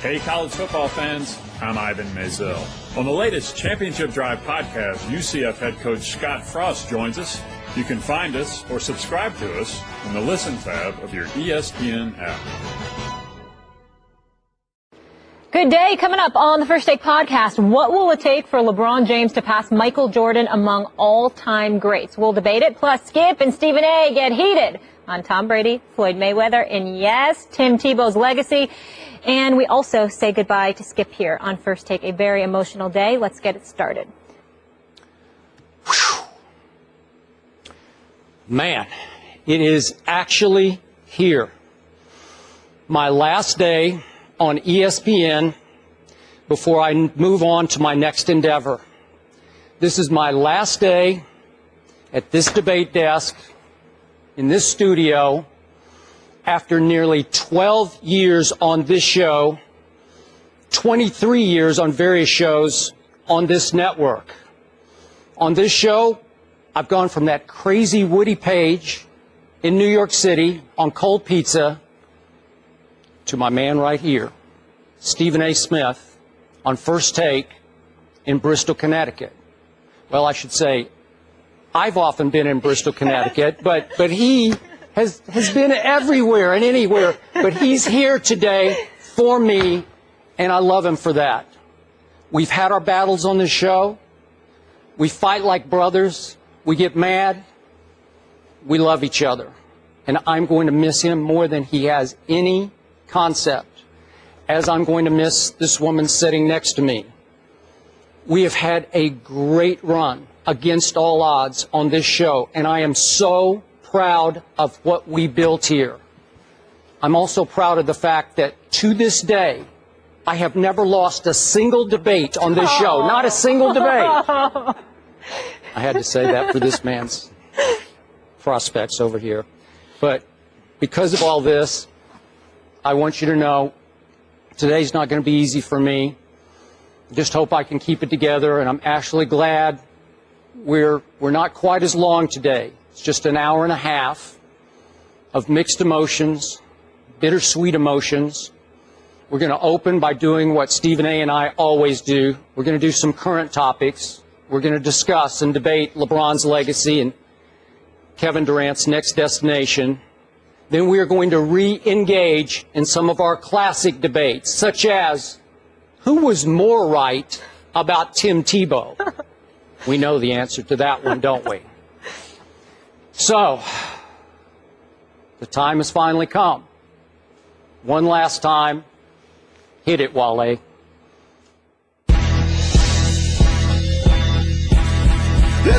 Hey, college football fans, I'm Ivan Maisel. On the latest Championship Drive podcast, UCF head coach Scott Frost joins us. You can find us or subscribe to us in the Listen tab of your ESPN app. Good day. Coming up on the First Take podcast, what will it take for LeBron James to pass Michael Jordan among all-time greats? We'll debate it. Plus, Skip and Stephen A. get heated on Tom Brady, Floyd Mayweather, and yes, Tim Tebow's legacy. And we also say goodbye to Skip here on First Take, a very emotional day. Let's get it started. Man, it is actually here. My last day on ESPN before I move on to my next endeavor. This is my last day at this debate desk in this studio after nearly 12 years on this show, 23 years on various shows on this network. On this show, I've gone from that crazy Woody Page in New York City on cold pizza to my man right here, Stephen A. Smith, on First Take in Bristol, Connecticut. Well, I should say, I've often been in Bristol, Connecticut, but he has been everywhere and anywhere. But he's here today for me, and I love him for that. We've had our battles on this show. We fight like brothers. We get mad. We love each other. And I'm going to miss him more than he has any concept, as I'm going to miss this woman sitting next to me. We have had a great run against all odds on this show, and I am so proud of what we built here. I'm also proud of the fact that to this day, I have never lost a single debate on this show. Not a single debate. I had to say that for this man's prospects over here. But because of all this, I want you to know today's not going to be easy for me. Just hope I can keep it together, and I'm actually glad we're not quite as long today. It's just an hour and a half of mixed emotions, bittersweet emotions. We're going to open by doing what Stephen A. and I always do. We're going to do some current topics. We're going to discuss and debate LeBron's legacy and Kevin Durant's next destination. Then we are going to re-engage in some of our classic debates, such as who was more right about Tim Tebow? We know the answer to that one, don't we? So, the time has finally come. One last time. Hit it, Wale. Let's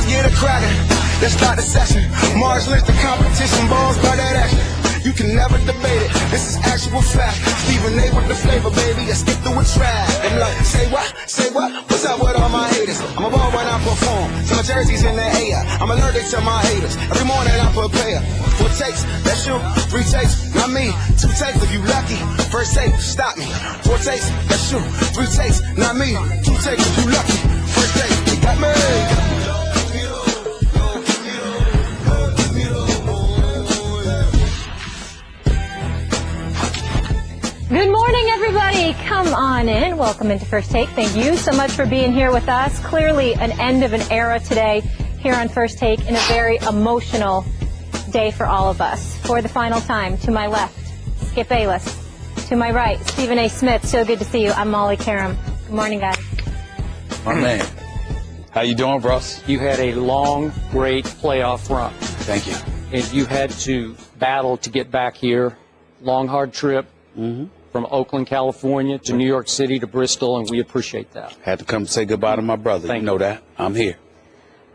get it cracking. Let's start the session. Mars list the competition, balls by that action. You can never debate it. This is actual fact. Stephen A. with the flavor, baby. I skip through a track. I'm like, say what? Say what? What's up with all my haters? I'm a ball when I perform. So my jersey's in the air. I'm allergic to my haters. Every morning I prepare. 4 takes, that's you. 3 takes, not me. 2 takes if you lucky. First take, stop me. 4 takes, that's you. 3 takes, not me. 2 takes if you lucky. First take, you got me. Good morning, everybody. Come on in. Welcome into First Take. Thank you so much for being here with us. Clearly an end of an era today here on First Take, and a very emotional day for all of us. For the final time, to my left, Skip Bayless. To my right, Stephen A. Smith. So good to see you. I'm Molly Karam. Good morning, guys. My man. How you doing, bros? You had a long, great playoff run. Thank you. And you had to battle to get back here. Long, hard trip. From Oakland, California to New York City to Bristol, and we appreciate that. Had to come say goodbye to my brother. Thank you know that. I'm here.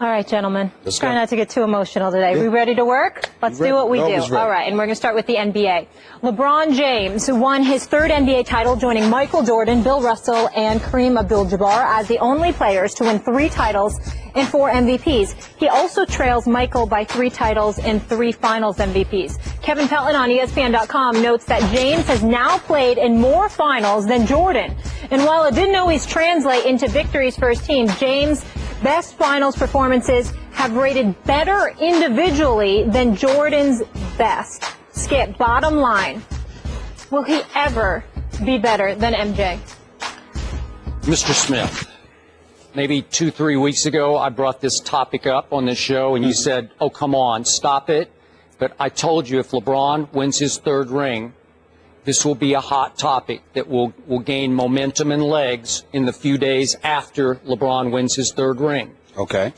All right, gentlemen. Let's Try go. not to get too emotional today. Yeah. We ready to work? Let's do what we do. Always ready. All right, and we're going to start with the NBA. LeBron James won his 3rd NBA title, joining Michael Jordan, Bill Russell, and Kareem Abdul-Jabbar as the only players to win 3 titles and 4 MVPs. He also trails Michael by 3 titles and 3 Finals MVPs. Kevin Pelton on ESPN.com notes that James has now played in more finals than Jordan. And while it didn't always translate into victories for his team, James' best finals performances have rated better individually than Jordan's best. Skip, bottom line, will he ever be better than MJ? Mr. Smith, maybe 2-3 weeks ago, I brought this topic up on this show, and you said, oh, come on, stop it. But I told you if LeBron wins his third ring, this will be a hot topic that will gain momentum and legs in the few days after LeBron wins his third ring. Okay.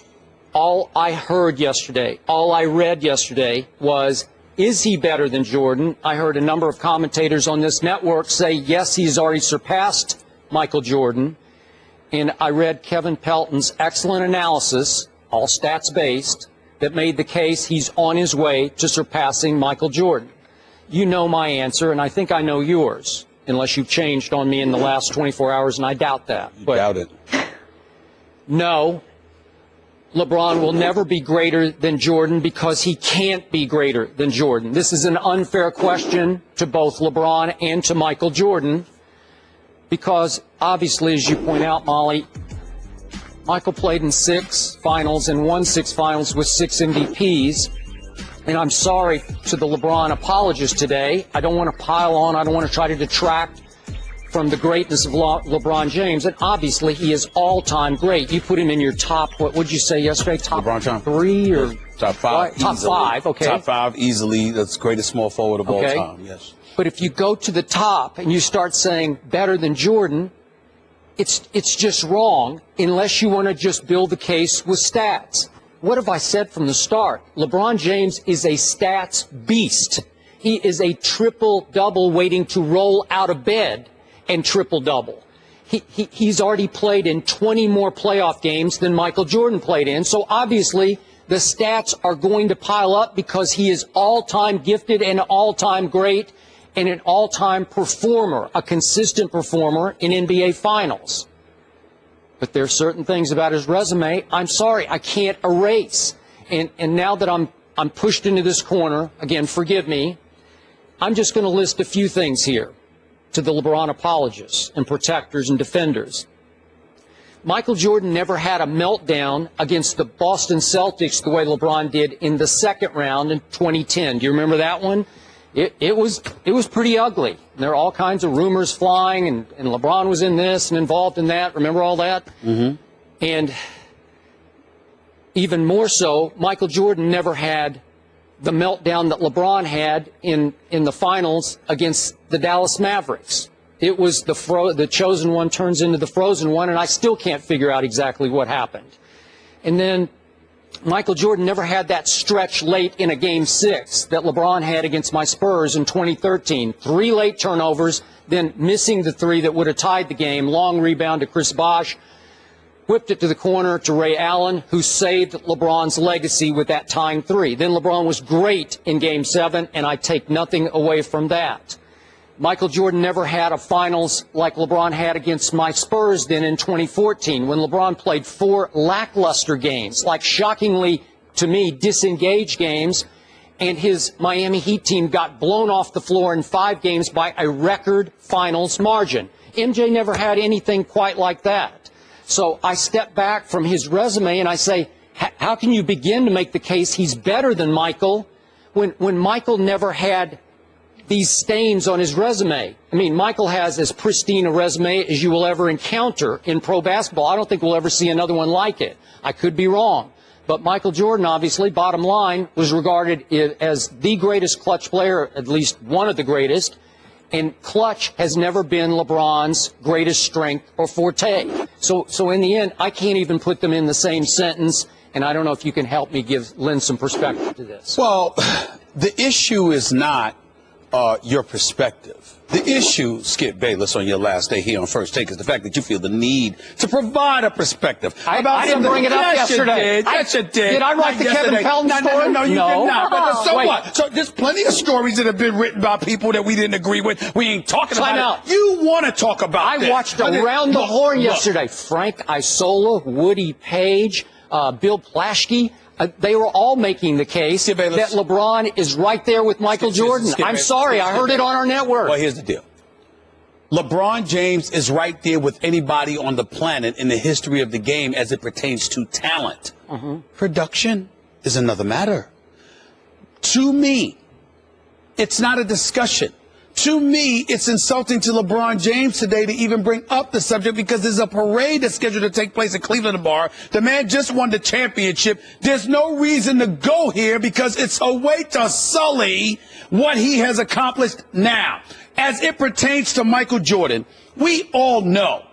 All I heard yesterday, all I read yesterday was, is he better than Jordan? I heard a number of commentators on this network say, yes, he's already surpassed Michael Jordan. And I read Kevin Pelton's excellent analysis, all stats-based, that made the case he's on his way to surpassing Michael Jordan. You know my answer, and I think I know yours, unless you've changed on me in the last 24 hours, and I doubt that. You doubt it. No, LeBron will never be greater than Jordan because he can't be greater than Jordan. This is an unfair question to both LeBron and to Michael Jordan because, obviously, as you point out, Molly, Michael played in 6 finals and won 6 finals with 6 MVPs. And I'm sorry to the LeBron apologists today. I don't want to pile on. I don't want to try to detract from the greatness of LeBron James. And obviously, he is all-time great. You put him in your top, what would you say yesterday? Top LeBron 3 or top 5? Top easily. 5, okay. Top 5 easily. That's the greatest small forward of all time, yes. But if you go to the top and you start saying better than Jordan, it's just wrong unless you want to just build the case with stats. What have I said from the start? LeBron James is a stats beast. He is a triple-double waiting to roll out of bed and triple-double. He's already played in 20 more playoff games than Michael Jordan played in. So obviously the stats are going to pile up because he is all-time gifted and all-time great and an all-time performer, a consistent performer in NBA Finals. But there are certain things about his resume, I'm sorry, I can't erase. And now that I'm pushed into this corner, again, forgive me, I'm just going to list a few things here to the LeBron apologists and protectors and defenders. Michael Jordan never had a meltdown against the Boston Celtics the way LeBron did in the second round in 2010. Do you remember that one? It was pretty ugly. There are all kinds of rumors flying, and LeBron was in this and involved in that. Remember all that? Mm-hmm. And even more so, Michael Jordan never had the meltdown that LeBron had in the finals against the Dallas Mavericks. It was the chosen one turns into the frozen one, and I still can't figure out exactly what happened. And then Michael Jordan never had that stretch late in a Game 6 that LeBron had against my Spurs in 2013. 3 late turnovers, then missing the 3 that would have tied the game. Long rebound to Chris Bosh. Whipped it to the corner to Ray Allen, who saved LeBron's legacy with that tying 3. Then LeBron was great in Game 7, and I take nothing away from that. Michael Jordan never had a finals like LeBron had against my Spurs then in 2014 when LeBron played 4 lackluster games, like shockingly to me disengaged games, and his Miami Heat team got blown off the floor in 5 games by a record finals margin. MJ never had anything quite like that. So I step back from his resume and I say, how can you begin to make the case he's better than Michael when Michael never had these stains on his resume? I mean, Michael has as pristine a resume as you will ever encounter in pro basketball. I don't think we'll ever see another one like it. I could be wrong. But Michael Jordan, obviously, bottom line, was regarded as the greatest clutch player, at least one of the greatest. And clutch has never been LeBron's greatest strength or forte. So in the end, I can't even put them in the same sentence. And I don't know if you can help me lend some perspective to this. Well, the issue is not your perspective. The issue, Skip Bayless, on your last day here on First Take is the fact that you feel the need to provide a perspective. I didn't bring it up yesterday. Yes, you did. Did I write the Kevin Pelton story? No, you did not. But so Wait. what? So there's plenty of stories that have been written by people that we didn't agree with. We ain't talking Time about out. it. You want to talk about I watched Around the Horn yesterday. Frank Isola, Woody Page, Bill Plaschke. They were all making the case that LeBron is right there with Michael Jordan. I'm sorry, I heard it on our network. Well, here's the deal. LeBron James is right there with anybody on the planet in the history of the game as it pertains to talent. Production is another matter. To me, it's not a discussion. To me, it's insulting to LeBron James today to even bring up the subject because there's a parade that's scheduled to take place at Cleveland tomorrow. The man just won the championship. There's no reason to go here because it's a way to sully what he has accomplished now. As it pertains to Michael Jordan, we all know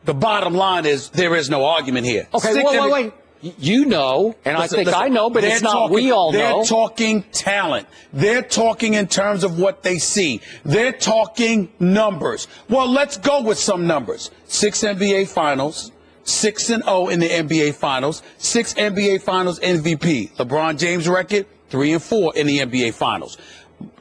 the bottom line is there is no argument here. Okay, wait. You know, and listen, I think I know, but it's not we all know. They're talking talent. They're talking in terms of what they see. They're talking numbers. Well, let's go with some numbers. 6 NBA Finals, 6-0 in the NBA Finals, 6 NBA Finals MVP. LeBron James record, 3-4 in the NBA Finals.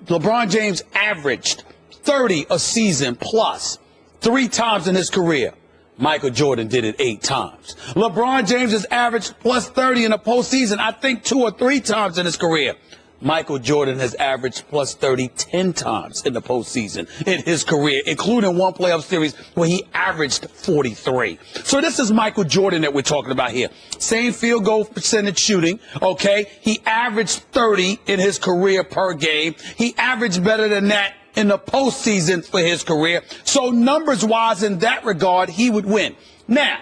LeBron James averaged 30 a season plus 3 times in his career. Michael Jordan did it 8 times. LeBron James has averaged plus 30 in the postseason, I think 2 or 3 times in his career. Michael Jordan has averaged plus 30 10 times in the postseason in his career, including one playoff series where he averaged 43. So this is Michael Jordan that we're talking about here. Same field goal percentage shooting, okay? He averaged 30 in his career per game. He averaged better than that in the postseason for his career. So numbers-wise, in that regard, he would win. Now,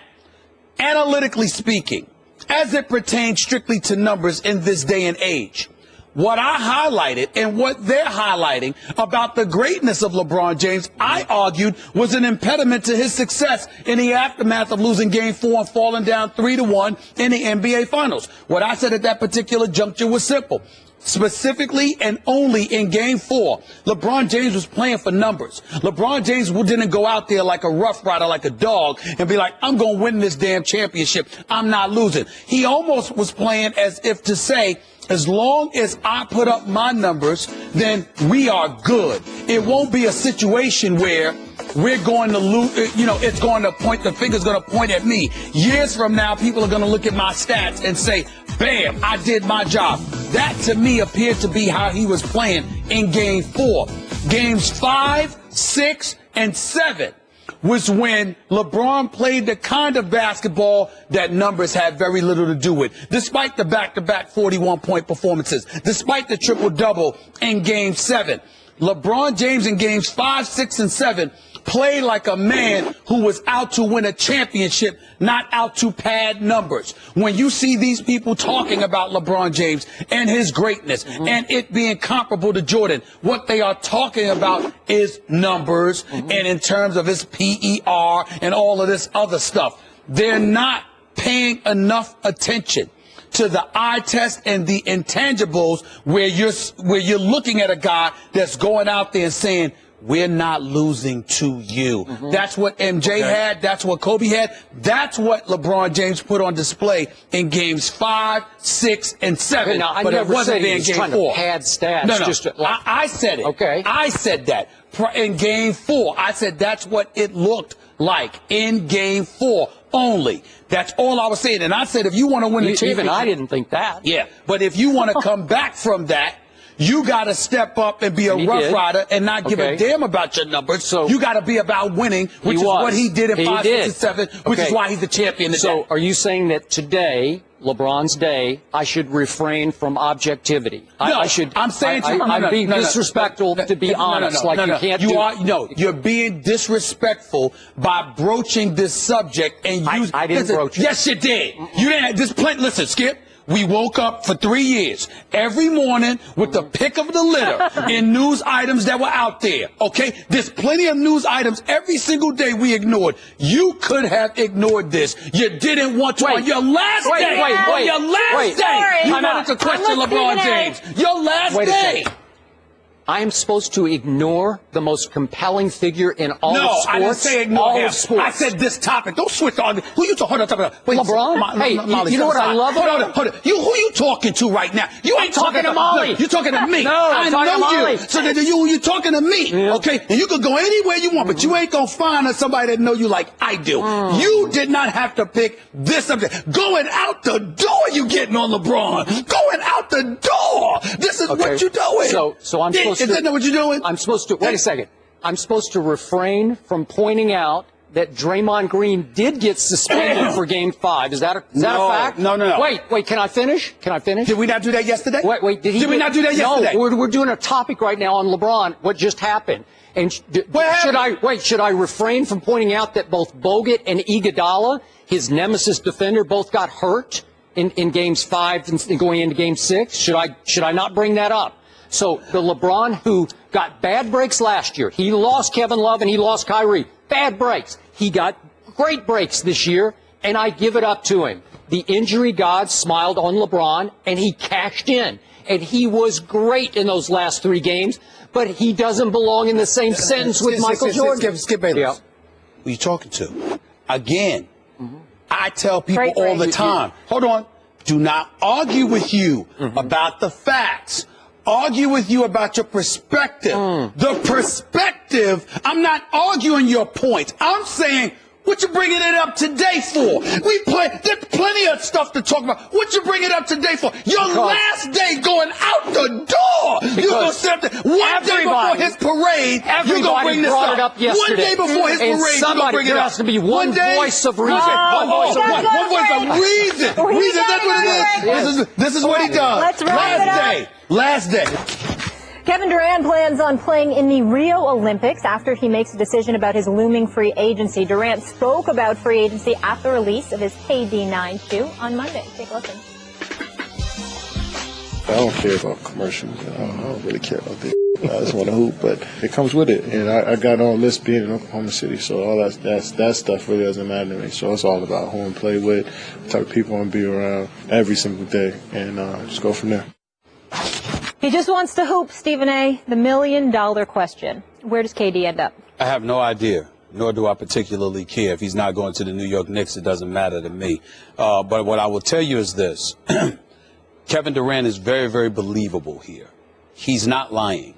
analytically speaking, as it pertains strictly to numbers in this day and age, what I highlighted and what they're highlighting about the greatness of LeBron James, I argued was an impediment to his success in the aftermath of losing Game 4 and falling down 3-1 in the NBA Finals. What I said at that particular juncture was simple. Specifically and only in Game 4, LeBron James was playing for numbers. LeBron James didn't go out there like a rough rider, like a dog, and be like, I'm going to win this damn championship. I'm not losing. He almost was playing as if to say, as long as I put up my numbers, then we are good. It won't be a situation where we're going to lose, it's going to point, the finger's going to point at me. Years from now, people are going to look at my stats and say, bam, I did my job. That, to me, appeared to be how he was playing in Game 4. Games 5, 6, and 7 was when LeBron played the kind of basketball that numbers had very little to do with. Despite the back-to-back 41-point performances, despite the triple-double in Game 7, LeBron James in Games 5, 6, and 7 played like a man who was out to win a championship, not out to pad numbers. When you see these people talking about LeBron James and his greatness and it being comparable to Jordan, what they are talking about is numbers and in terms of his PER and all of this other stuff. They're not paying enough attention to the eye test and the intangibles where you're looking at a guy that's going out there and saying, we're not losing to you. That's what MJ had. That's what Kobe had. That's what LeBron James put on display in Games 5, 6, and 7. Okay, now, I but never it wasn't said he in was Game trying 4. to pad stats. No. Just I said it. Okay. I said that. In Game 4, I said that's what it looked like in Game 4 only. That's all I was saying. And I said if you want to win the championship. Even I didn't think that. Yeah. But if you want to come back from that, you got to step up and be a rough rider and not give a damn about your numbers. So you got to be about winning, which is what he did in 5, 6, and 7, which is why he's the champion today. So are you saying that today, LeBron's day, I should refrain from objectivity? No, I'm saying I'm being disrespectful to be honest. You can't you're being disrespectful by broaching this subject and I didn't broach it. Yes, you did. You didn't. Listen, Skip. We woke up for 3 years every morning with the pick of the litter in news items that were out there. Okay? There's plenty of news items every single day we ignored. You could have ignored this. You didn't want to. On your last day. On your last day. You wanted to question LeBron James. Your last day. I am supposed to ignore the most compelling figure in all of sports? No, I didn't say ignore all him. Of sports. I said this topic. Don't switch on. Who you talking about? Wait, LeBron? Molly, you know what I love? Hold on. Who you talking to right now? You ain't talking to Molly. You're talking to me. No, I know know Molly. you. So you're talking to me, okay? And you can go anywhere you want, but you ain't gonna find somebody that know you like I do. You did not have to pick this subject. Going out the door, you getting on LeBron. Going out the door. This is what you're doing. So I'm supposed to. Is that not what you're doing? I'm supposed to. Wait a second. I'm supposed to refrain from pointing out that Draymond Green did get suspended for Game 5. Is that a fact? No. Wait. Can I finish? Did we not do that yesterday? Wait. Did we not do that yesterday? No, we're doing a topic right now on LeBron. What just happened? And should I refrain from pointing out that both Bogut and Iguodala, his nemesis defender, both got hurt in games 5 and going into game 6? Should I not bring that up? So the LeBron who got bad breaks last year, he lost Kevin Love and he lost Kyrie. Bad breaks. He got great breaks this year, and I give it up to him. The injury gods smiled on LeBron, and he cashed in. And he was great in those last 3 games, but he doesn't belong in the same sentence with Michael Jordan. Skip Bayless. Yeah. Who are you talking to? Again, I tell people all the time, hold on, do not argue with you about the facts. Argue with you about your perspective. The perspective, I'm not arguing your point. I'm saying, what you bringing it up today for? There's plenty of stuff to talk about. What you bring it up today for? Your last day going out the door. You're going to sit up there. One day before his parade, you're going to bring this up. One day before his parade, you're going to bring it up. There has to be one voice of reason. One voice of reason. Reason, that's what it is. This is what he does. Let's wrap it up. Last day. Kevin Durant plans on playing in the Rio Olympics after he makes a decision about his looming free agency. Durant spoke about free agency at the release of his KD9 shoe on Monday. Take a listen. I don't care about commercials. I don't really care about that. I just want to hoop, but it comes with it. And I got on list being in Oklahoma City, so all that stuff really doesn't matter to me. So it's all about who I'm play with, the type of people I'm be around every single day, and just go from there. He just wants to hoop, Stephen A. The $1 million question. Where does KD end up? I have no idea, nor do I particularly care. If he's not going to the New York Knicks, it doesn't matter to me. But what I will tell you is this. Kevin Durant is very, very believable here. He's not lying.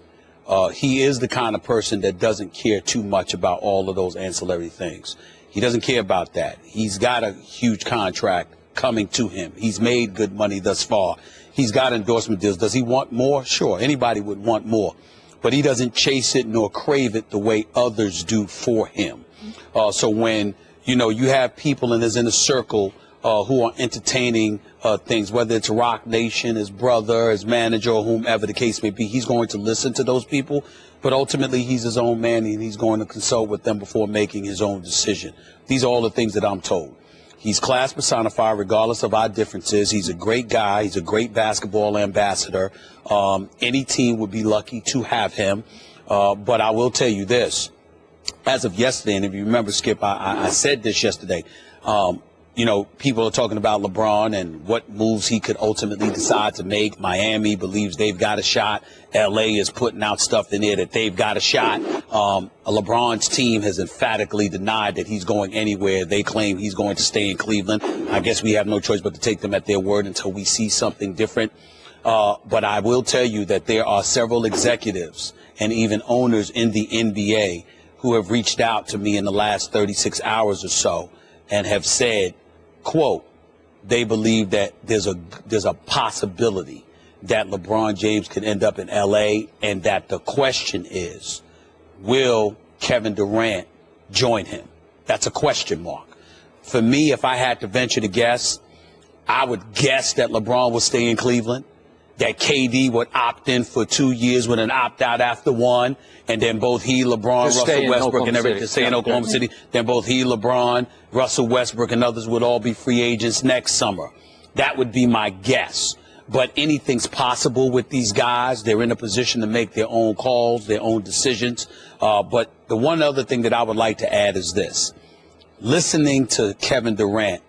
He is the kind of person that doesn't care too much about all of those ancillary things. He doesn't care about that. He's got a huge contract coming to him. He's made good money thus far. He's got endorsement deals. Does he want more? Sure, anybody would want more. But he doesn't chase it nor crave it the way others do for him. So when, you have people in his inner circle who are entertaining things, whether it's Rock Nation, his brother, his manager, or whomever the case may be, he's going to listen to those people. But ultimately, he's his own man, and he's going to consult with them before making his own decision. These are all the things that I'm told. He's class personified, regardless of our differences. He's a great guy. He's a great basketball ambassador. Any team would be lucky to have him. But I will tell you this. As of yesterday, and if you remember, Skip, I said this yesterday, people are talking about LeBron and what moves he could ultimately decide to make. Miami believes they've got a shot. L.A. is putting out stuff in there that they've got a shot. LeBron's team has emphatically denied that he's going anywhere. They claim he's going to stay in Cleveland. I guess we have no choice but to take them at their word until we see something different. But I will tell you that there are several executives and even owners in the NBA who have reached out to me in the last 36 hours or so and have said, quote, they believe that there's a possibility that LeBron James could end up in L.A. and that the question is, will Kevin Durant join him? That's a question mark. For me, if I had to venture to guess, I would guess that LeBron will stay in Cleveland, that KD would opt in for 2 years with an opt-out after 1, and then both he, LeBron, Russell Westbrook, and everything stay in Oklahoma City. Then both he, LeBron, Russell Westbrook, and others would all be free agents next summer. That would be my guess. But anything's possible with these guys. They're in a position to make their own calls, their own decisions. But the one other thing that I would like to add is this. Listening to Kevin Durant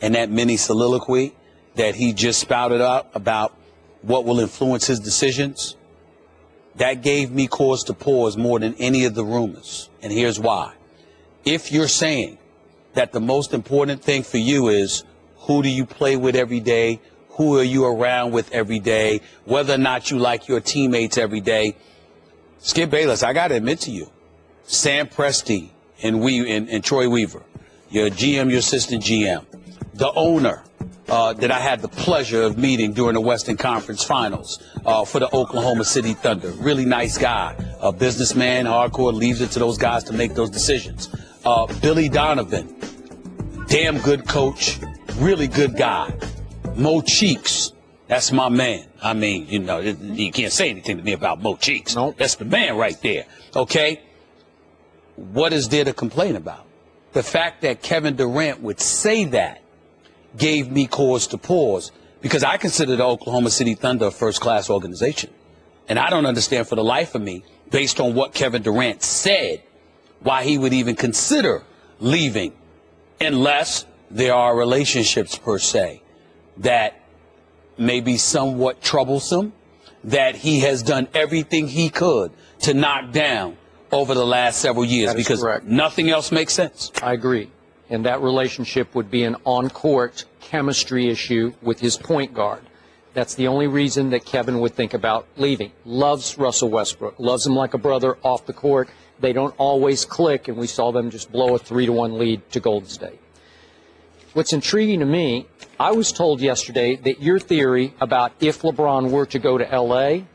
and that mini soliloquy that he just spouted up about what will influence his decisions, that gave me cause to pause more than any of the rumors. And here's why. If you're saying that the most important thing for you is who do you play with every day, who are you around with every day, whether or not you like your teammates every day, Skip Bayless, I got to admit to you, Sam Presti and Troy Weaver, your GM, your assistant GM, the owner that I had the pleasure of meeting during the Western Conference Finals for the Oklahoma City Thunder. Really nice guy, a businessman, hardcore, leaves it to those guys to make those decisions. Billy Donovan, damn good coach, really good guy. Mo Cheeks, that's my man. I mean, you can't say anything to me about Mo Cheeks. Nope. That's the man right there, okay? what is there to complain about? The fact that Kevin Durant would say that gave me cause to pause, because I consider the Oklahoma City Thunder a first-class organization. And I don't understand for the life of me, based on what Kevin Durant said, why he would even consider leaving, unless there are relationships per se that may be somewhat troublesome, that he has done everything he could to knock down over the last several years, because correct. Nothing else makes sense. I agree. And that relationship would be an on-court chemistry issue with his point guard. That's the only reason that Kevin would think about leaving. Loves Russell Westbrook, loves him like a brother off the court. They don't always click, and we saw them just blow a 3-1 lead to Golden State. What's intriguing to me, I was told yesterday that your theory about if LeBron were to go to L.A.,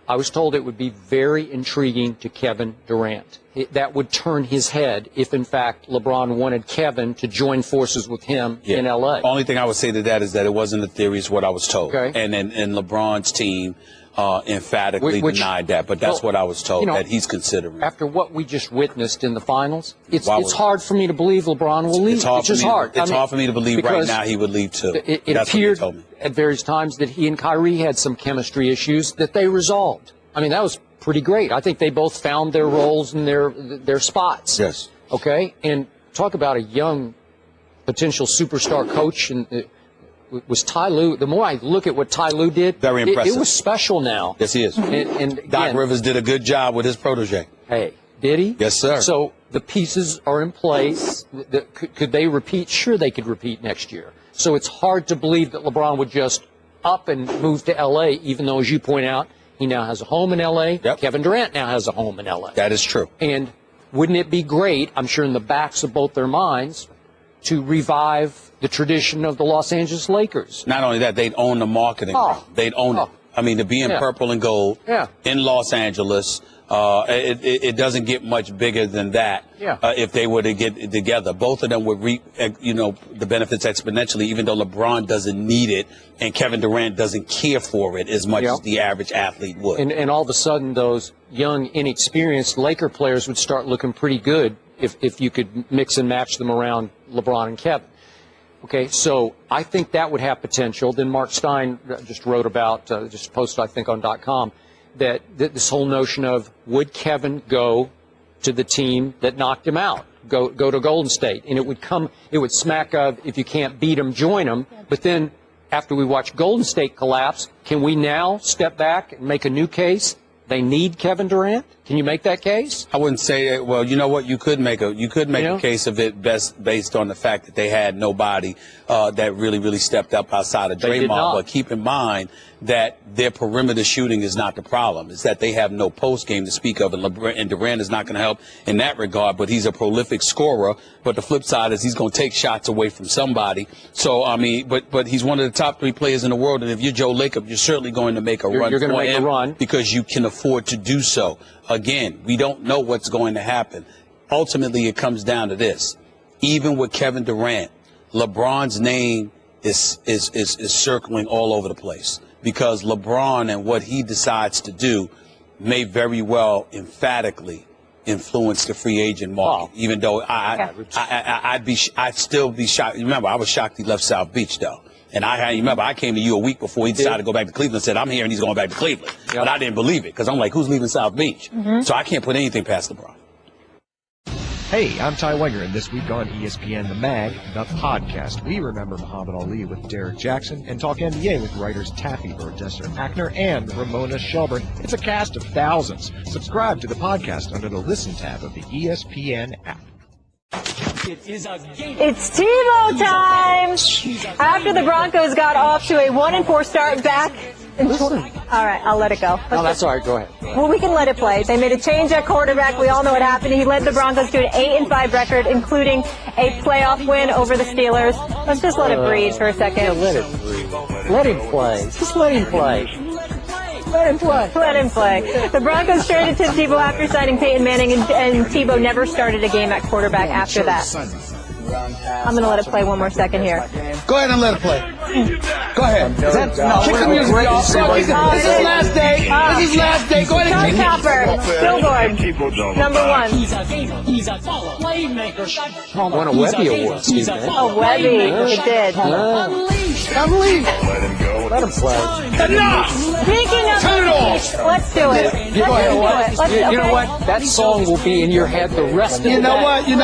I was told it would be very intriguing to Kevin Durant. That would turn his head if, in fact, LeBron wanted Kevin to join forces with him in L.A. Only thing I would say to that is that it wasn't a theory, it's what I was told. Okay. And LeBron's team emphatically denied that, but that's what I was told, that he's considering. After what we just witnessed in the finals, it's hard for me to believe LeBron will leave. It's just hard. It's hard for me to believe right now he would leave too. It appeared at various times that he and Kyrie had some chemistry issues that they resolved. I mean, that was pretty great. I think they both found their roles and their spots. Yes. Okay? And talk about a young potential superstar coach, and was Ty Lue. The more I look at what Ty Lue did, very impressive. It was special now. Yes, he is. And Doc Rivers did a good job with his protege. Hey, did he? Yes, sir. So the pieces are in place. Could they repeat? Sure, they could repeat next year. So it's hard to believe that LeBron would just up and move to L.A., even though, as you point out, he now has a home in L.A. Yep. Kevin Durant now has a home in L.A. That is true. And wouldn't it be great, I'm sure in the backs of both their minds, to revive the tradition of the Los Angeles Lakers? Not only that, they'd own the marketing. They'd own it. I mean, to be in purple and gold in Los Angeles, it doesn't get much bigger than that if they were to get together. Both of them would reap, the benefits exponentially, even though LeBron doesn't need it and Kevin Durant doesn't care for it as much as the average athlete would. And all of a sudden, those young, inexperienced Laker players would start looking pretty good if you could mix and match them around LeBron and Kevin. Okay, so I think that would have potential. Then Mark Stein just wrote about, just posted, I think, on .com, that this whole notion of would Kevin go to the team that knocked him out, go to Golden State, and it would smack of if you can't beat them, join them. But then after we watch Golden State collapse, can we now step back and make a new case? They need Kevin Durant. Can you make that case? I wouldn't say that. Well, you know what? You could make a case of it based on the fact that they had nobody that really stepped up outside of Draymond. But keep in mind that their perimeter shooting is not the problem. It's that they have no post game to speak of, and Durant is not going to help in that regard. But he's a prolific scorer. But the flip side is he's going to take shots away from somebody. So I mean, but he's one of the top 3 players in the world. And if you're Joe Lacob, you're certainly going to make a run. You're going to make a run because you can afford to do so. Again, we don't know what's going to happen. Ultimately, it comes down to this. Even with Kevin Durant, LeBron's name is circling all over the place because LeBron and what he decides to do may very well emphatically influence the free agent market. Even though I'd still be shocked. Remember, I was shocked he left South Beach though. And remember, I came to you a week before he decided to go back to Cleveland and said, I'm here and he's going back to Cleveland. Yep. But I didn't believe it because I'm like, who's leaving South Beach? So I can't put anything past LeBron. Hey, I'm Ty Wenger, and this week on ESPN The Mag, the podcast, we remember Muhammad Ali with Derek Jackson and talk NBA with writers Taffy Burdesser Ackner and Ramona Shelburne. It's a cast of thousands. Subscribe to the podcast under the Listen tab of the ESPN app. It's TiVo time! After the Broncos got off to a 1-4 start back. All right, I'll let it go. No, that's all right. Go ahead. Well, we can let it play. They made a change at quarterback. We all know what happened. He led the Broncos to an 8-5 record, including a playoff win over the Steelers. Let's just let it breathe for a second. Yeah, let it breathe. Let him play. Just let him play. Let him play. Let him play. The Broncos traded Tim Tebow after signing Peyton Manning, and Tebow never started a game at quarterback after that. I'm going to let it play one more second here. Go Go ahead and let it play. Go ahead. Kick the music off. This is last day. This is last day. Go ahead and kick it. Billboard. Number one. He's a playmaker. Won a Webby Award. Oh, Webby. It did. Unleash. Let him play. Enough. Speaking of Turn it off. let's do it. You know what? That song will be in your head the rest of the day. You know what? The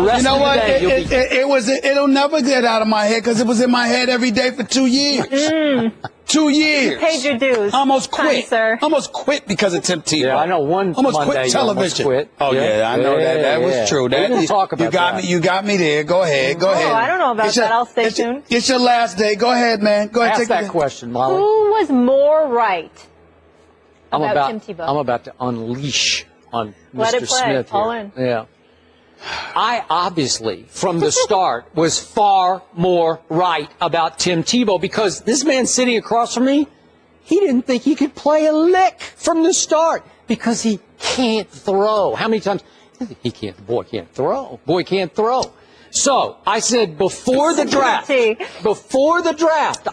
rest You know of what? the day, It'll never get out of my head because it was in my head every day for 2 years. 2 years. Paid your dues. Almost quit. Sir. Almost quit because of Tim Tebow. Yeah, I know one almost Monday quit you television. almost quit. Oh yeah, I know that. That was true. We didn't talk about that. You got me there. Go ahead. Go ahead. I don't know about that. I'll stay tuned. It's your last day. Go ahead, man. Go ahead. Ask Take that question, Molly. Who was more right about Tim Tebow? I'm about to unleash on Let Mr. it play. Smith here. All in. Yeah. I obviously, from the start, was far more right about Tim Tebow because this man sitting across from me, he didn't think he could play a lick from the start because he can't throw. How many times? Boy can't throw. Boy can't throw. So I said before the draft,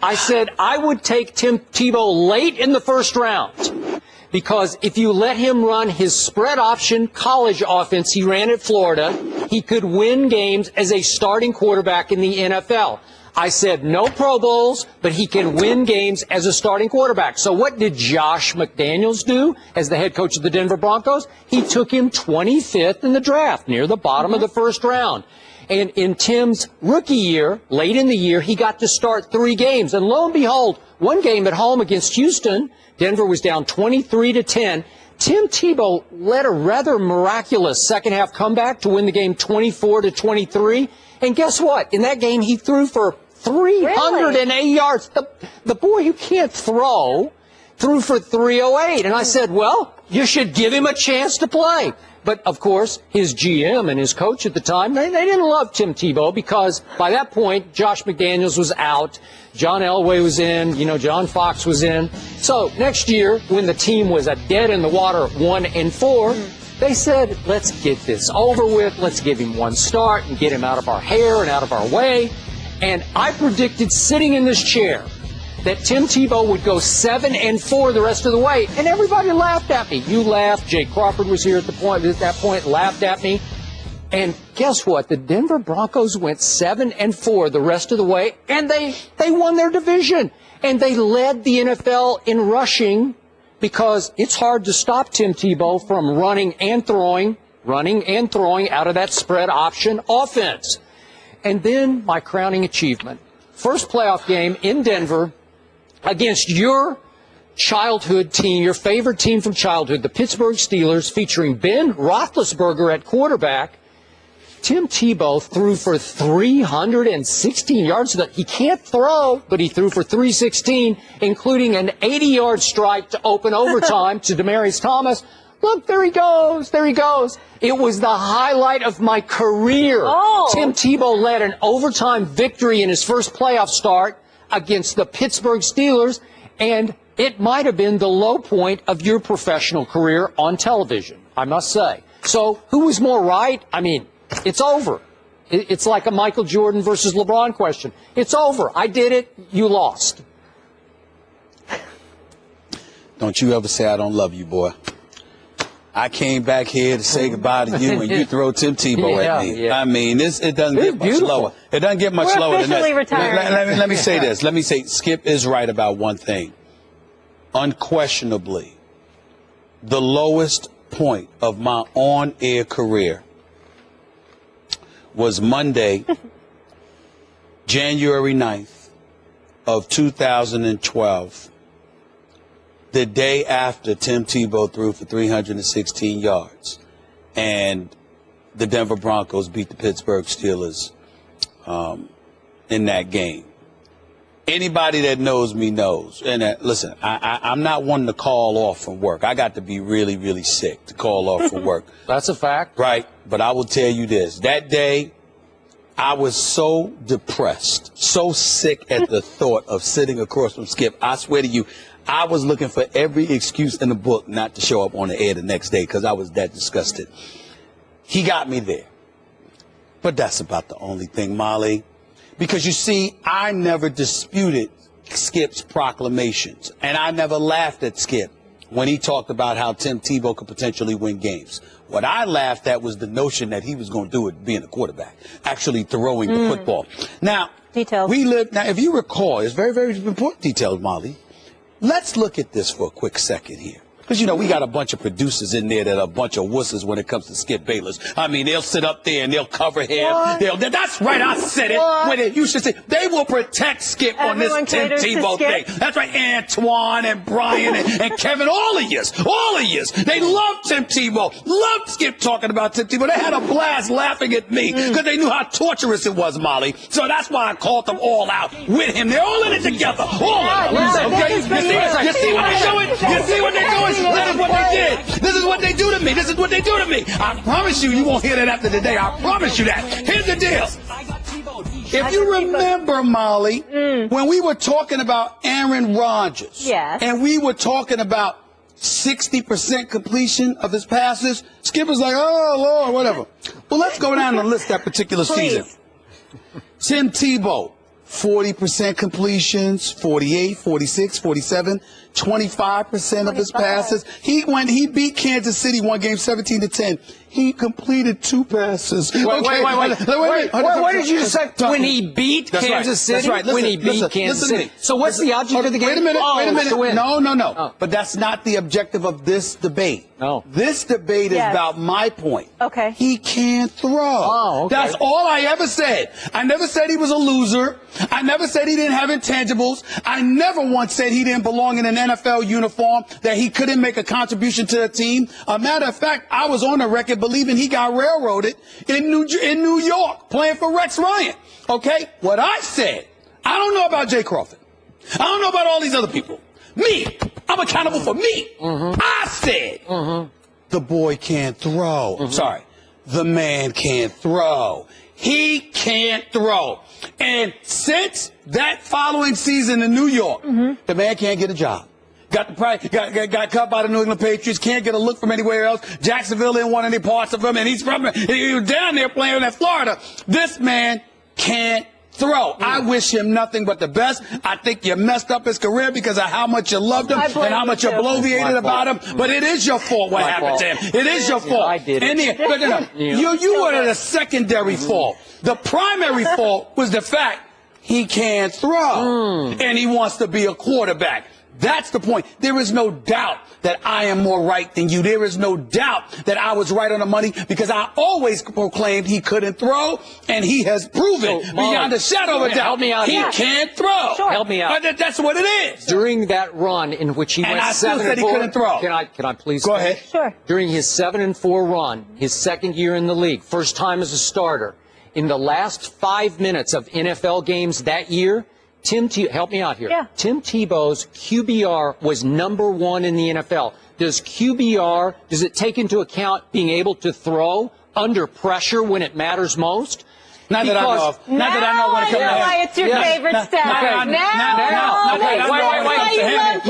I said I would take Tim Tebow late in the first round. Because if you let him run his spread option college offense he ran at Florida, he could win games as a starting quarterback in the NFL. I said no Pro Bowls, but he can win games as a starting quarterback. So what did Josh McDaniels do as the head coach of the Denver Broncos? He took him 25th in the draft, near the bottom of the first round. And in Tim's rookie year, late in the year, he got to start 3 games. And lo and behold, one game at home against Houston, Denver was down 23-10. Tim Tebow led a rather miraculous second-half comeback to win the game 24-23. And guess what? In that game, he threw for 308 yards. The boy who can't throw threw for 308. And I said, well, you should give him a chance to play. But, of course, his GM and his coach at the time, they didn't love Tim Tebow because by that point, Josh McDaniels was out. John Elway was in. John Fox was in. So next year, when the team was a dead-in-the-water 1-4, they said, let's get this over with. Let's give him one start and get him out of our hair and out of our way. And I predicted sitting in this chair that Tim Tebow would go 7-4 the rest of the way, and everybody laughed at me. You laughed. Jay Crawford was here at that point, laughed at me. And guess what? The Denver Broncos went 7-4 the rest of the way, and they won their division. And they led the NFL in rushing because it's hard to stop Tim Tebow from running and throwing out of that spread option offense. And then my crowning achievement, first playoff game in Denver, against your childhood team, your favorite team from childhood, the Pittsburgh Steelers, featuring Ben Roethlisberger at quarterback. Tim Tebow threw for 316 yards. He can't throw, but he threw for 316, including an 80-yard strike to open overtime to Demaryius Thomas. Look, there he goes. There he goes. It was the highlight of my career. Oh. Tim Tebow led an overtime victory in his first playoff start against the Pittsburgh Steelers, and it might have been the low point of your professional career on television, I must say. So who was more right? I mean, it's over. It's like a Michael Jordan versus LeBron question. It's over. I did it. You lost. Don't you ever say I don't love you, boy. I came back here to say goodbye to you, and you throw Tim Tebow at me. Yeah. I mean, it doesn't get much lower. It doesn't get much lower than that. Let me say this. Let me say Skip is right about one thing. Unquestionably, the lowest point of my on-air career was Monday, January 9th of 2012. The day after Tim Tebow threw for 316 yards, and the Denver Broncos beat the Pittsburgh Steelers in that game. Anybody that knows me knows. And listen, I'm not one to call off from work. I got to be really, really sick to call off from work. That's a fact. Right. But I will tell you this. That day, I was so depressed, so sick at the thought of sitting across from Skip. I swear to you, I was looking for every excuse in the book not to show up on the air the next day because I was that disgusted. He got me there. But that's about the only thing, Molly. Because you see, I never disputed Skip's proclamations, and I never laughed at Skip when he talked about how Tim Tebow could potentially win games. What I laughed at was the notion that he was going to do it being a quarterback, actually throwing the football. Now, details. Now, if you recall, it's very, very important details, Molly. Let's look at this for a quick second here. Because, you know, we got a bunch of producers in there that are a bunch of wusses when it comes to Skip Bayless. I mean, they'll sit up there and they'll cover him. That's right, I said it. You should say, they will protect Skip on this Tim Tebow thing. That's right, Antoine and Brian and Kevin, all of yous. They love Tim Tebow, loved Skip talking about Tim Tebow. They had a blast laughing at me because they knew how torturous it was, Molly. So that's why I called them all out with him. They're all in it together. All of them. Okay? You see what they're doing? You see what they're doing? This is what they did. This is what they do to me. This is what they do to me. I promise you, you won't hear that after today. I promise you that. Here's the deal. If you remember, Molly, when we were talking about Aaron Rodgers, and we were talking about 60% completion of his passes, Skip was like, oh, Lord, whatever. Well, let's go down and list that particular season. Tim Tebow, 40% completions, 48, 46, 47, 25% of his passes. He beat Kansas City one game 17-10. He completed 2 passes. Wait, what did you say? When he beat Kansas City? That's right. When he beat Kansas City. So what's the object of the game? Wait a minute. No. But that's not the objective of this debate. No. This debate is about my point. Okay. He can't throw. Oh, okay. That's all I ever said. I never said he was a loser. I never said he didn't have intangibles. I never once said he didn't belong in an NFL uniform, that he couldn't make a contribution to the team. A matter of fact, I was on the record believing he got railroaded in New York playing for Rex Ryan. Okay? What I said, I don't know about Jay Crawford. I don't know about all these other people. Me. I'm accountable for me. I said the boy can't throw. Sorry. The man can't throw. He can't throw. And since that following season in New York, the man can't get a job. Got cut by the New England Patriots. Can't get a look from anywhere else. Jacksonville didn't want any parts of him, and he was down there playing in Florida. This man can't throw. I wish him nothing but the best. I think you messed up his career because of how much you loved him and how much you bloviated about him. But it is your fault what happened to him. It is your fault. I did it. You were the secondary fault. The primary fault was the fact he can't throw, and he wants to be a quarterback. That's the point. There is no doubt that I am more right than you. There is no doubt that I was right on the money because I always proclaimed he couldn't throw, and he has proven beyond a shadow of a doubt he can't throw. Sure. Help me out. That's what it is. During that run in which he went 7-4, I still said he couldn't throw. Can I please go ahead? Sure. During his 7-4 run, his second year in the league, first time as a starter, in the last 5 minutes of NFL games that year, help me out here. Yeah. Tim Tebow's QBR was #1 in the NFL. Does it take into account being able to throw under pressure when it matters most? Not that I know of. Not that I know when it comes to him. Why it's your favorite stat. Wait.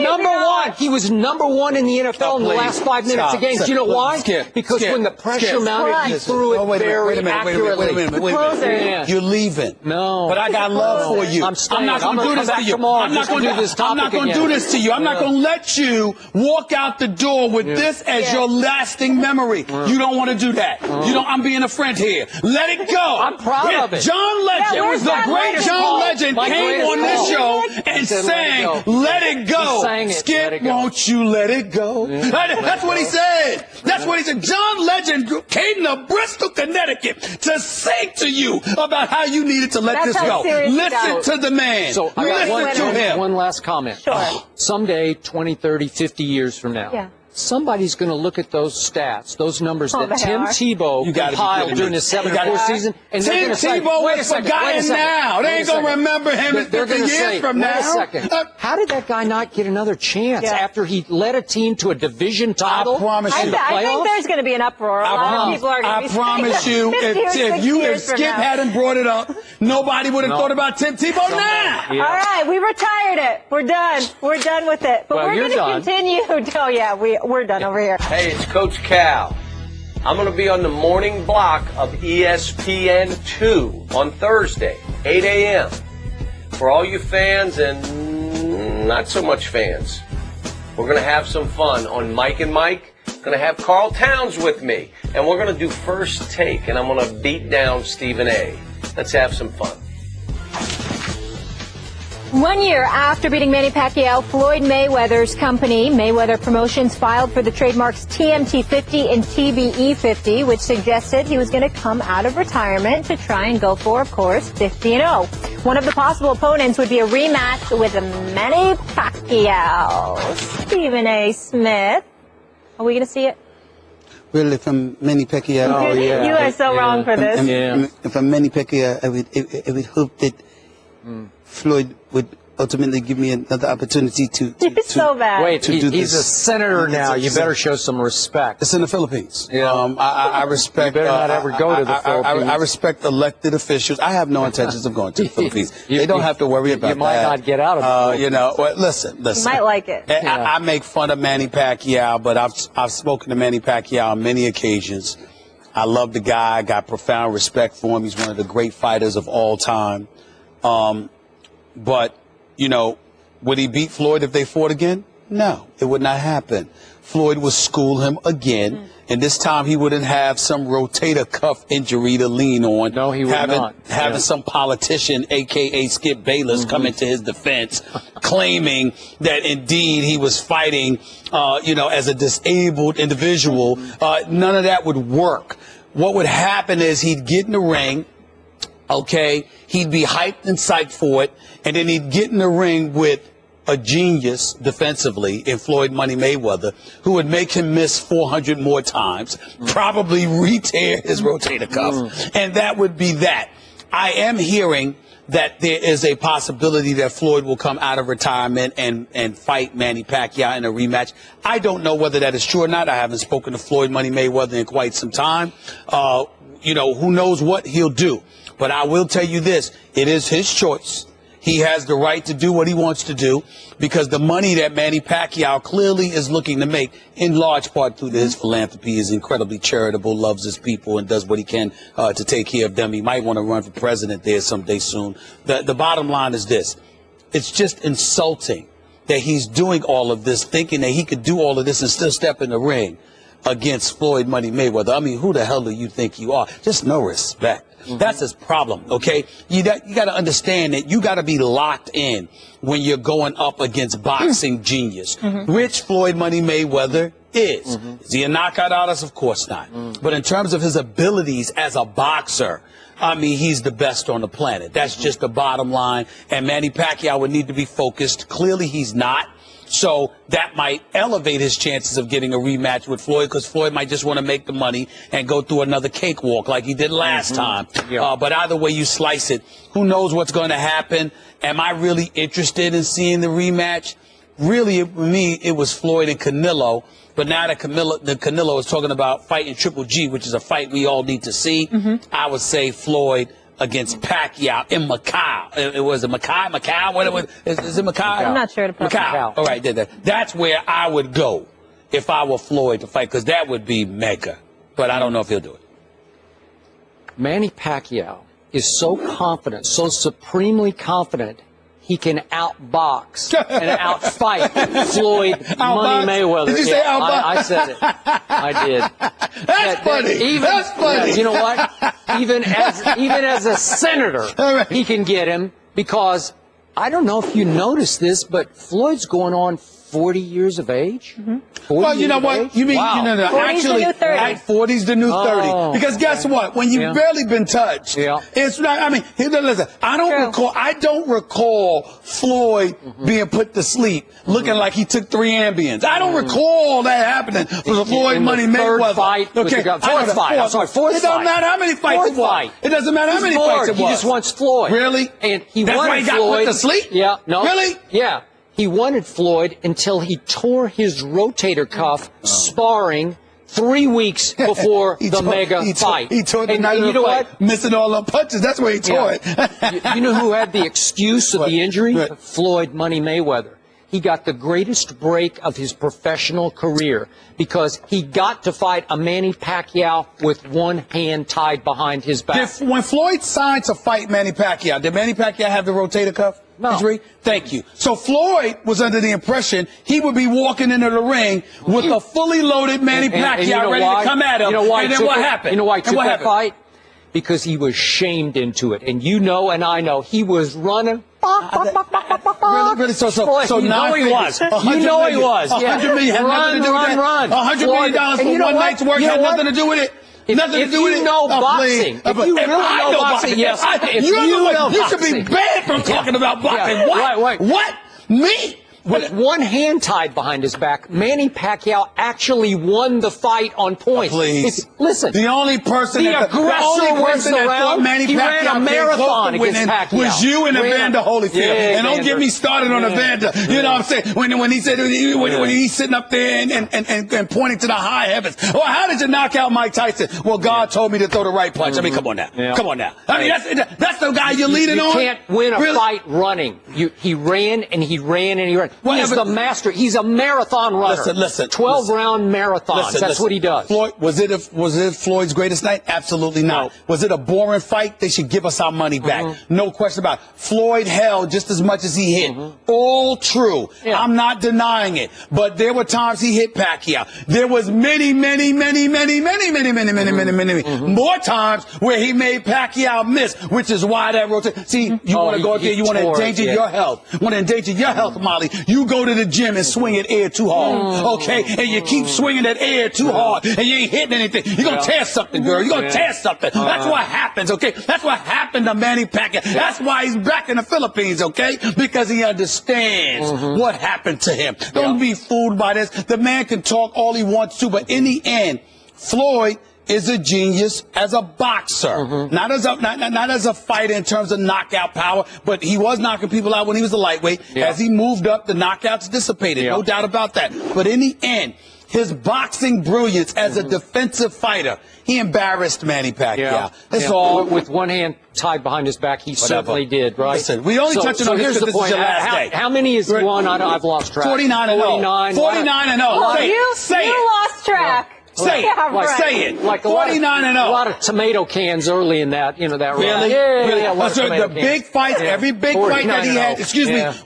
#1. He was #1 in the NFL in the last 5 minutes of games. Do you know why? Because when the pressure mounted, he threw it very accurately. Wait a minute. You're leaving. No. But I got love for you. I'm staying. not going to do this to you. I'm not going to do this to you. I'm not going to let you walk out the door with this as your lasting memory. You don't want to do that. I'm being a friend here. Let it go. I'm proud of it. John Legend, the great John Legend, came on this show and sang, "Let It Go." Skip, won't you let it go? That's what he said. That's what he said. John Legend came to Bristol, Connecticut to sing to you about how you needed to let this go. Listen to the man. So I got one last comment. Sure. Someday, 20, 30, 50 years from now, somebody's going to look at those stats, those numbers that Tim Tebow compiled during his 7-4 season, and they're going to say, Tebow is forgotten now. They ain't going to remember him in 50 years from now. Wait a second. How did that guy not get another chance after he led a team to a division title? I promise you. I think there's going to be an uproar. A lot of people are going to be promise you, if Skip hadn't brought it up, nobody would have thought about Tim Tebow now. All right, we retired it. We're done. We're done with it. But we're going to continue. Oh, yeah, we're done over here. Hey, it's Coach Cal. I'm going to be on the morning block of ESPN2 on Thursday, 8 a.m. For all you fans and not so much fans, we're going to have some fun on Mike and Mike. Going to have Carl Towns with me, and we're going to do First Take, and I'm going to beat down Stephen A. Let's have some fun. 1 year after beating Manny Pacquiao, Floyd Mayweather's company, Mayweather Promotions, filed for the trademarks TMT 50 and TBE 50, which suggested he was going to come out of retirement to try and go for, of course, 50-0. One of the possible opponents would be a rematch with Manny Pacquiao. Stephen A. Smith. Are we going to see it? Really, from Manny Pacquiao. Oh, yeah. You are so wrong for this. From Manny Pacquiao, I would hope that Floyd would ultimately give me another opportunity to so bad. Wait, he's a senator now. You better show some respect. It's in the Philippines. Yeah. I respect. You better not ever go to the Philippines. I respect elected officials. I have no intentions of going to the Philippines. They don't have to worry about that. You might not get out of it. You know, listen. You might like it. I make fun of Manny Pacquiao, but I've spoken to Manny Pacquiao on many occasions. I love the guy. I got profound respect for him. He's one of the great fighters of all time. But, you know, would he beat Floyd if they fought again? No, it would not happen. Floyd would school him again, and this time he wouldn't have some rotator cuff injury to lean on. No, he would not. Having some politician, a.k.a. Skip Bayless, come into his defense, claiming that indeed he was fighting, you know, as a disabled individual. None of that would work. What would happen is he'd get in the ring, okay, he'd be hyped and psyched for it, and then he'd get in the ring with a genius defensively in Floyd Money Mayweather, who would make him miss 400 more times, probably re-tear his rotator cuff, and that would be that. I am hearing that there is a possibility that Floyd will come out of retirement and fight Manny Pacquiao in a rematch. I don't know whether that is true or not. I haven't spoken to Floyd Money Mayweather in quite some time. You know, who knows what he'll do. But I will tell you this, it is his choice. He has the right to do what he wants to do because the money that Manny Pacquiao clearly is looking to make, in large part through his philanthropy, is incredibly charitable, loves his people, and does what he can to take care of them. He might want to run for president there someday soon. The bottom line is this. It's just insulting that he's doing all of this, thinking that he could do all of this and still step in the ring against Floyd Money Mayweather. I mean, who the hell do you think you are? Just no respect. That's his problem, okay? You got to understand that you got to be locked in when you're going up against boxing genius, which Floyd Money Mayweather is. Is he a knockout artist? Of course not. But in terms of his abilities as a boxer, I mean, he's the best on the planet. That's just the bottom line. And Manny Pacquiao would need to be focused. Clearly, he's not. So that might elevate his chances of getting a rematch with Floyd because Floyd might just want to make the money and go through another cakewalk like he did last time. But either way you slice it, who knows what's going to happen? Am I really interested in seeing the rematch? Really, for me, it was Floyd and Canelo. But now that Canelo is talking about fighting Triple G, which is a fight we all need to see, I would say Floyd against Pacquiao in Macau. It was a Macau? What is it Macau? I'm not sure to put Macau. All right, that's where I would go if I were Floyd to fight, because that would be mega. But I don't know if he'll do it. Manny Pacquiao is so confident, so supremely confident, he can outbox and outfight Floyd Money Mayweather. Did you say outbox? I said it. I did. That's funny. That's funny. You know what? Even as a senator, he can get him because I don't know if you noticed this, but Floyd's going on 40 years of age. Well, you know what? You mean, actually, 40's the new 30. Because guess what? When you've barely been touched, it's not, I mean, listen, I don't recall Floyd being put to sleep looking like he took 3 Ambiens. I don't recall that happening for Floyd Money Mayweather. Fourth fight. It doesn't matter how many fights it was. It doesn't matter how many fights it was. He just wants Floyd. Really? And he That's why he got put to sleep? Yeah. No. Really? Yeah. He wanted Floyd until he tore his rotator cuff sparring 3 weeks before the mega fight. He tore the night of the fight, missing all the punches. That's where he tore it. You know who had the excuse of the injury? Floyd Money Mayweather. he got the greatest break of his professional career because he got to fight a Manny Pacquiao with one hand tied behind his back. When Floyd signed to fight Manny Pacquiao, did Manny Pacquiao have the rotator cuff injury? Thank you. So Floyd was under the impression he would be walking into the ring with a fully loaded Manny Pacquiao ready to come at him. You know why and then what happened? You know why he took that fight? Because he was shamed into it. And you know and I know he was running. Really? So you know he was. You know he was. $100 million had nothing to do with that. $100 million for one night's work had nothing to do with it. If you know boxing, if you really know boxing, yes. You should be banned from talking about boxing. What? Me? With one hand tied behind his back, Manny Pacquiao actually won the fight on points. Please. Listen. The only person that thought Manny Pacquiao a marathon against Pacquiao. was you and Evander Holyfield. Yeah, and don't get me started on Evander. You know what I'm saying? When he said, when he's sitting up there and pointing to the high heavens. Well, how did you knock out Mike Tyson? Well, God told me to throw the right punch. I mean, come on now. Come on now. I mean, that's the guy you're leading on. You can't win a fight running. He ran and he ran and he ran. He's the master. He's a marathon runner. Listen. 12-round marathons. That's what he does. Floyd, was it Floyd's greatest night? Absolutely not. No. Was it a boring fight? They should give us our money back. No question about it. Floyd held just as much as he hit. All true. Yeah. I'm not denying it. But there were times he hit Pacquiao. There was many more times where he made Pacquiao miss, which is why that rotation. See, you want to go out there, you want to endanger your health. Want to endanger your health, Molly. You go to the gym and swing at air too hard, okay? And you keep swinging at air too hard, and you ain't hitting anything. You're going to tear something, girl. You're going to tear something. That's what happens, okay? That's what happened to Manny Pacquiao. That's why he's back in the Philippines, okay? Because he understands what happened to him. Don't be fooled by this. The man can talk all he wants to, but in the end, Floyd is a genius as a boxer, not as a fighter in terms of knockout power, but he was knocking people out when he was a lightweight. As he moved up, the knockouts dissipated, no doubt about that. But in the end, his boxing brilliance as a defensive fighter, he embarrassed Manny Pacquiao. That's all. With one hand tied behind his back, he certainly did, right? Listen, we only touching on here's this the because this point. is your last day. How many is one? I've lost track. 49-0. 49-0. You lost track. Say it. Say it. Like 49-0. A lot of tomato cans early in that, that really? round. Yeah. So the big fights, every big fight that he had,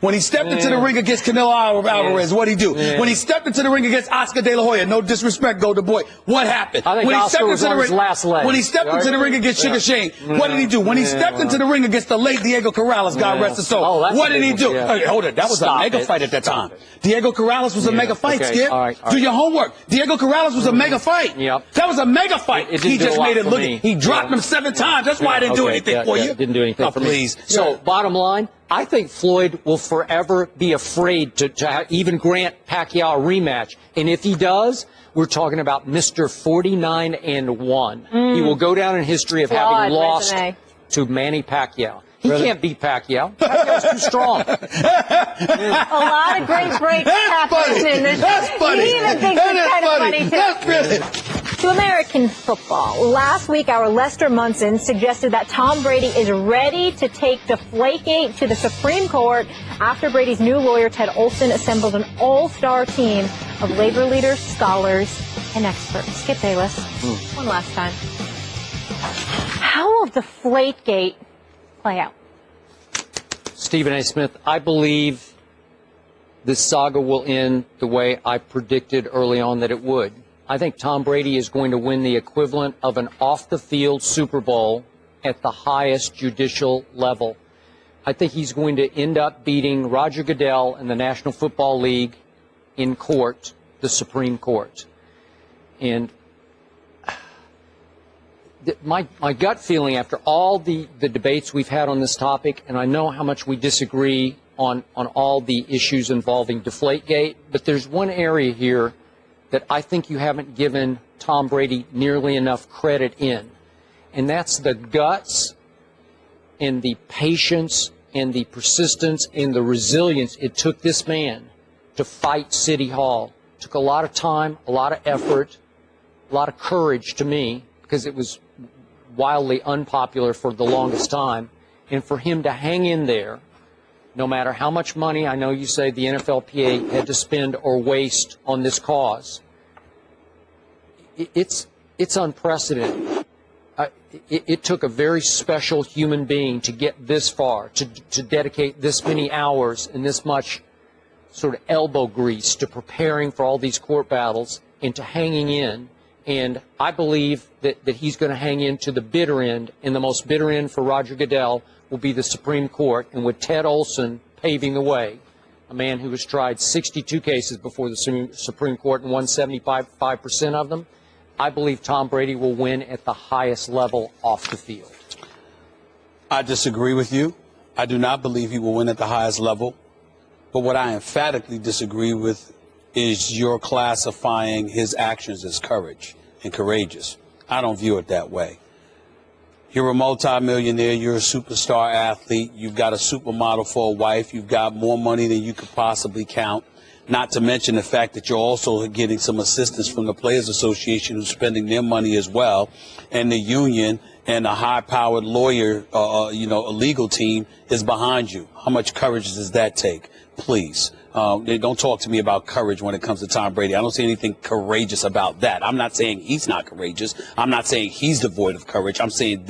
when he stepped into the ring against Canelo Alvarez, what'd he do? When he stepped into the ring against Oscar De La Hoya, no disrespect, Golden Boy, what happened? I think Oscar was on his last leg. When he stepped into the ring against Sugar Shane, what did he do? When he stepped into the ring against the late Diego Corrales, God rest his soul, what did he do? Hey, hold it, that was a mega fight at that time. Diego Corrales was a mega fight, Skip. Do your homework. Diego Corrales was a mega fight. That was a mega fight. He just made it look. He dropped him 7 times. That's why I didn't do anything for you. Didn't do anything for me. So, bottom line, I think Floyd will forever be afraid to even grant Pacquiao a rematch. And if he does, we're talking about Mr. 49-1. He will go down in history of having lost to Manny Pacquiao. He can't beat Pacquiao. Pacquiao's too strong. A lot of great breaks happening in this. That's funny. He even thinks it's kind of funny, too. That's really. To American football. Last week, our Lester Munson suggested that Tom Brady is ready to take Deflategate to the Supreme Court after Brady's new lawyer, Ted Olson, assembled an all-star team of labor leaders, scholars, and experts. Skip Bayless, one last time. How will Deflategate play out? Stephen A. Smith, I believe this saga will end the way I predicted early on that it would. I think Tom Brady is going to win the equivalent of an off-the-field Super Bowl at the highest judicial level. I think he's going to end up beating Roger Goodell and the National Football League in court, the Supreme Court. And my gut feeling after all the debates we've had on this topic, and I know how much we disagree on all the issues involving Deflategate, but there's one area here that I think you haven't given Tom Brady nearly enough credit in, and that's the guts and the patience and the persistence and the resilience it took this man to fight City Hall. It took a lot of time, a lot of effort, a lot of courage to me, because it was wildly unpopular for the longest time, and for him to hang in there no matter how much money I know you say the NFLPA had to spend or waste on this cause, it's unprecedented. It took a very special human being to get this far, to dedicate this many hours and this much sort of elbow grease to preparing for all these court battles and to hanging in. And I believe that he's going to hang in to the bitter end, and the most bitter end for Roger Goodell will be the Supreme Court. And with Ted Olson paving the way, a man who has tried 62 cases before the Supreme Court and won 75% of them, I believe Tom Brady will win at the highest level off the field. I disagree with you. I do not believe he will win at the highest level. But what I emphatically disagree with is your classifying his actions as courage and courageous. I don't view it that way. You're a multimillionaire. You're a superstar athlete. You've got a supermodel for a wife. You've got more money than you could possibly count. Not to mention the fact that you're also getting some assistance from the Players Association, who's spending their money as well, and the union and a high-powered lawyer, a legal team is behind you. How much courage does that take? Please. They don't talk to me about courage when it comes to Tom Brady. I don't see anything courageous about that. I'm not saying he's not courageous. I'm not saying he's devoid of courage. I'm saying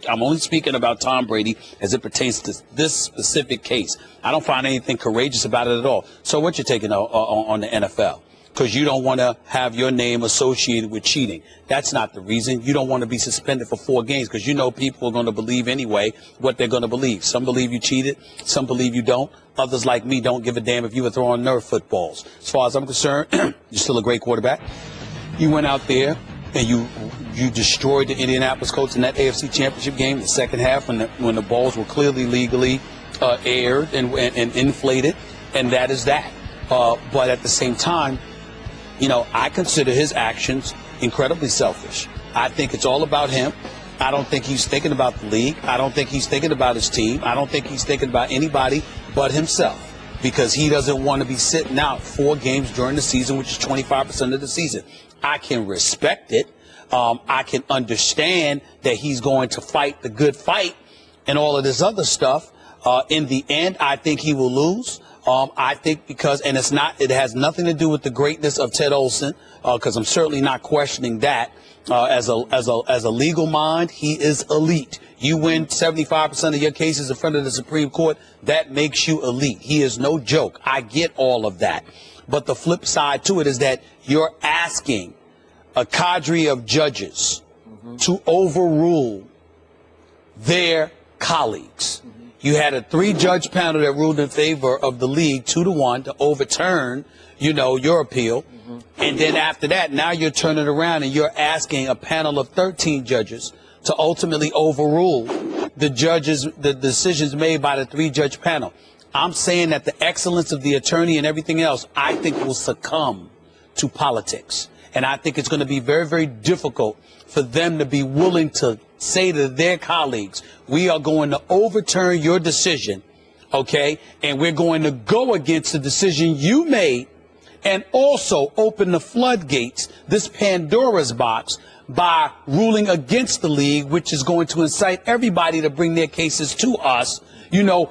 I'm only speaking about Tom Brady as it pertains to this specific case. I don't find anything courageous about it at all. So what you're taking on the NFL? Because you don't want to have your name associated with cheating. That's not the reason. You don't want to be suspended for 4 games because you know people are going to believe anyway what they're going to believe. Some believe you cheated. Some believe you don't. Others, like me, don't give a damn if you were throwing Nerf footballs. As far as I'm concerned, you're still a great quarterback. You went out there and you destroyed the Indianapolis Colts in that AFC Championship game, the second half, when the balls were clearly legally aired and inflated, and that is that. But at the same time, I consider his actions incredibly selfish. I think it's all about him. I don't think he's thinking about the league. I don't think he's thinking about his team. I don't think he's thinking about anybody but himself, because he doesn't want to be sitting out 4 games during the season, which is 25% of the season. I can respect it. I can understand that he's going to fight the good fight and all of this other stuff. In the end, I think he will lose. I think it has nothing to do with the greatness of Ted Olson, because I'm certainly not questioning that. As a legal mind, he is elite. You win 75% of your cases in front of the Supreme Court, that makes you elite. He is no joke. I get all of that. But the flip side to it is that you're asking a cadre of judges to overrule their colleagues. You had a 3-judge panel that ruled in favor of the league 2-1 to overturn, your appeal. And then after that, now you're turning around and you're asking a panel of 13 judges to ultimately overrule the decisions made by the 3-judge panel. I'm saying that the excellence of the attorney and everything else, I think, will succumb to politics. And I think it's going to be very, very difficult for them to be willing to say to their colleagues, we are going to overturn your decision, okay? And we're going to go against the decision you made, and also open the floodgates, this Pandora's box, by ruling against the league, which is going to incite everybody to bring their cases to us,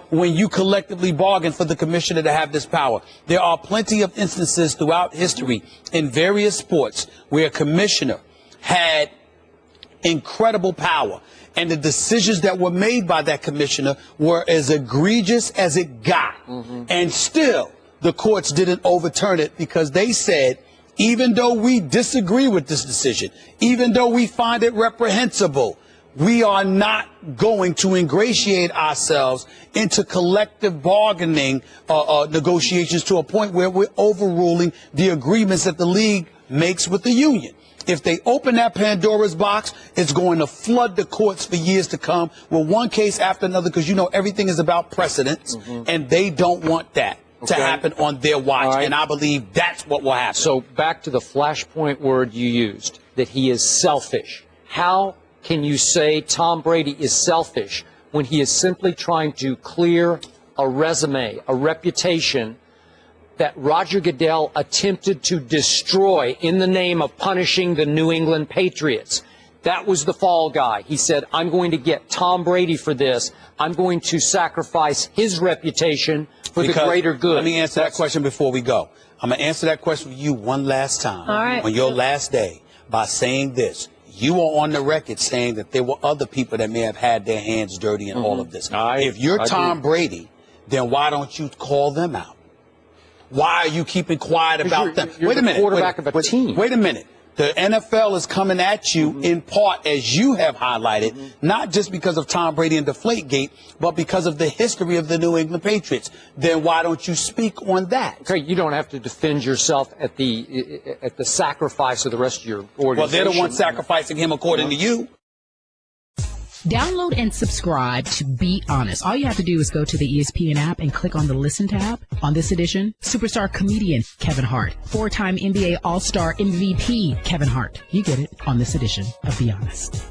when you collectively bargain for the commissioner to have this power. There are plenty of instances throughout history in various sports where a commissioner had incredible power, and the decisions that were made by that commissioner were as egregious as it got. And still, the courts didn't overturn it because they said, even though we disagree with this decision, even though we find it reprehensible, we are not going to ingratiate ourselves into collective bargaining negotiations to a point where we're overruling the agreements that the league makes with the union. If they open that Pandora's box, it's going to flood the courts for years to come with one case after another, because everything is about precedents, and they don't want that to happen on their watch, and I believe that's what will happen. So back to the flashpoint word you used, that he is selfish. How can you say Tom Brady is selfish when he is simply trying to clear a resume, a reputation that Roger Goodell attempted to destroy in the name of punishing the New England Patriots? That was the fall guy. He said, I'm going to get Tom Brady for this. I'm going to sacrifice his reputation for the greater good. Let me answer that question before we go. I'm going to answer that question for you one last time. All right. On your last day by saying this. You are on the record saying that there were other people that may have had their hands dirty in all of this. If you're Tom Brady, then why don't you call them out? Why are you keeping quiet about them? Wait a minute. Quarterback of a team. Wait a minute. The NFL is coming at you in part, as you have highlighted, not just because of Tom Brady and Deflategate, but because of the history of the New England Patriots. Then why don't you speak on that? Okay, you don't have to defend yourself at the sacrifice of the rest of your organization. Well, they're the ones sacrificing him, according to you. Download and subscribe to Be Honest. All you have to do is go to the ESPN app and click on the Listen tab. On this edition, superstar comedian Kevin Hart, four-time NBA All-Star MVP Kevin Hart. You get it on this edition of Be Honest.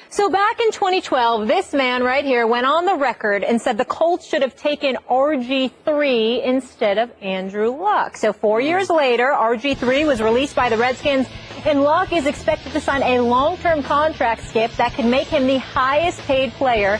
So back in 2012, this man right here went on the record and said the Colts should have taken RG3 instead of Andrew Luck. So 4 years later, RG3 was released by the Redskins, and Luck is expected to sign a long-term contract, Skip, that could make him the highest-paid player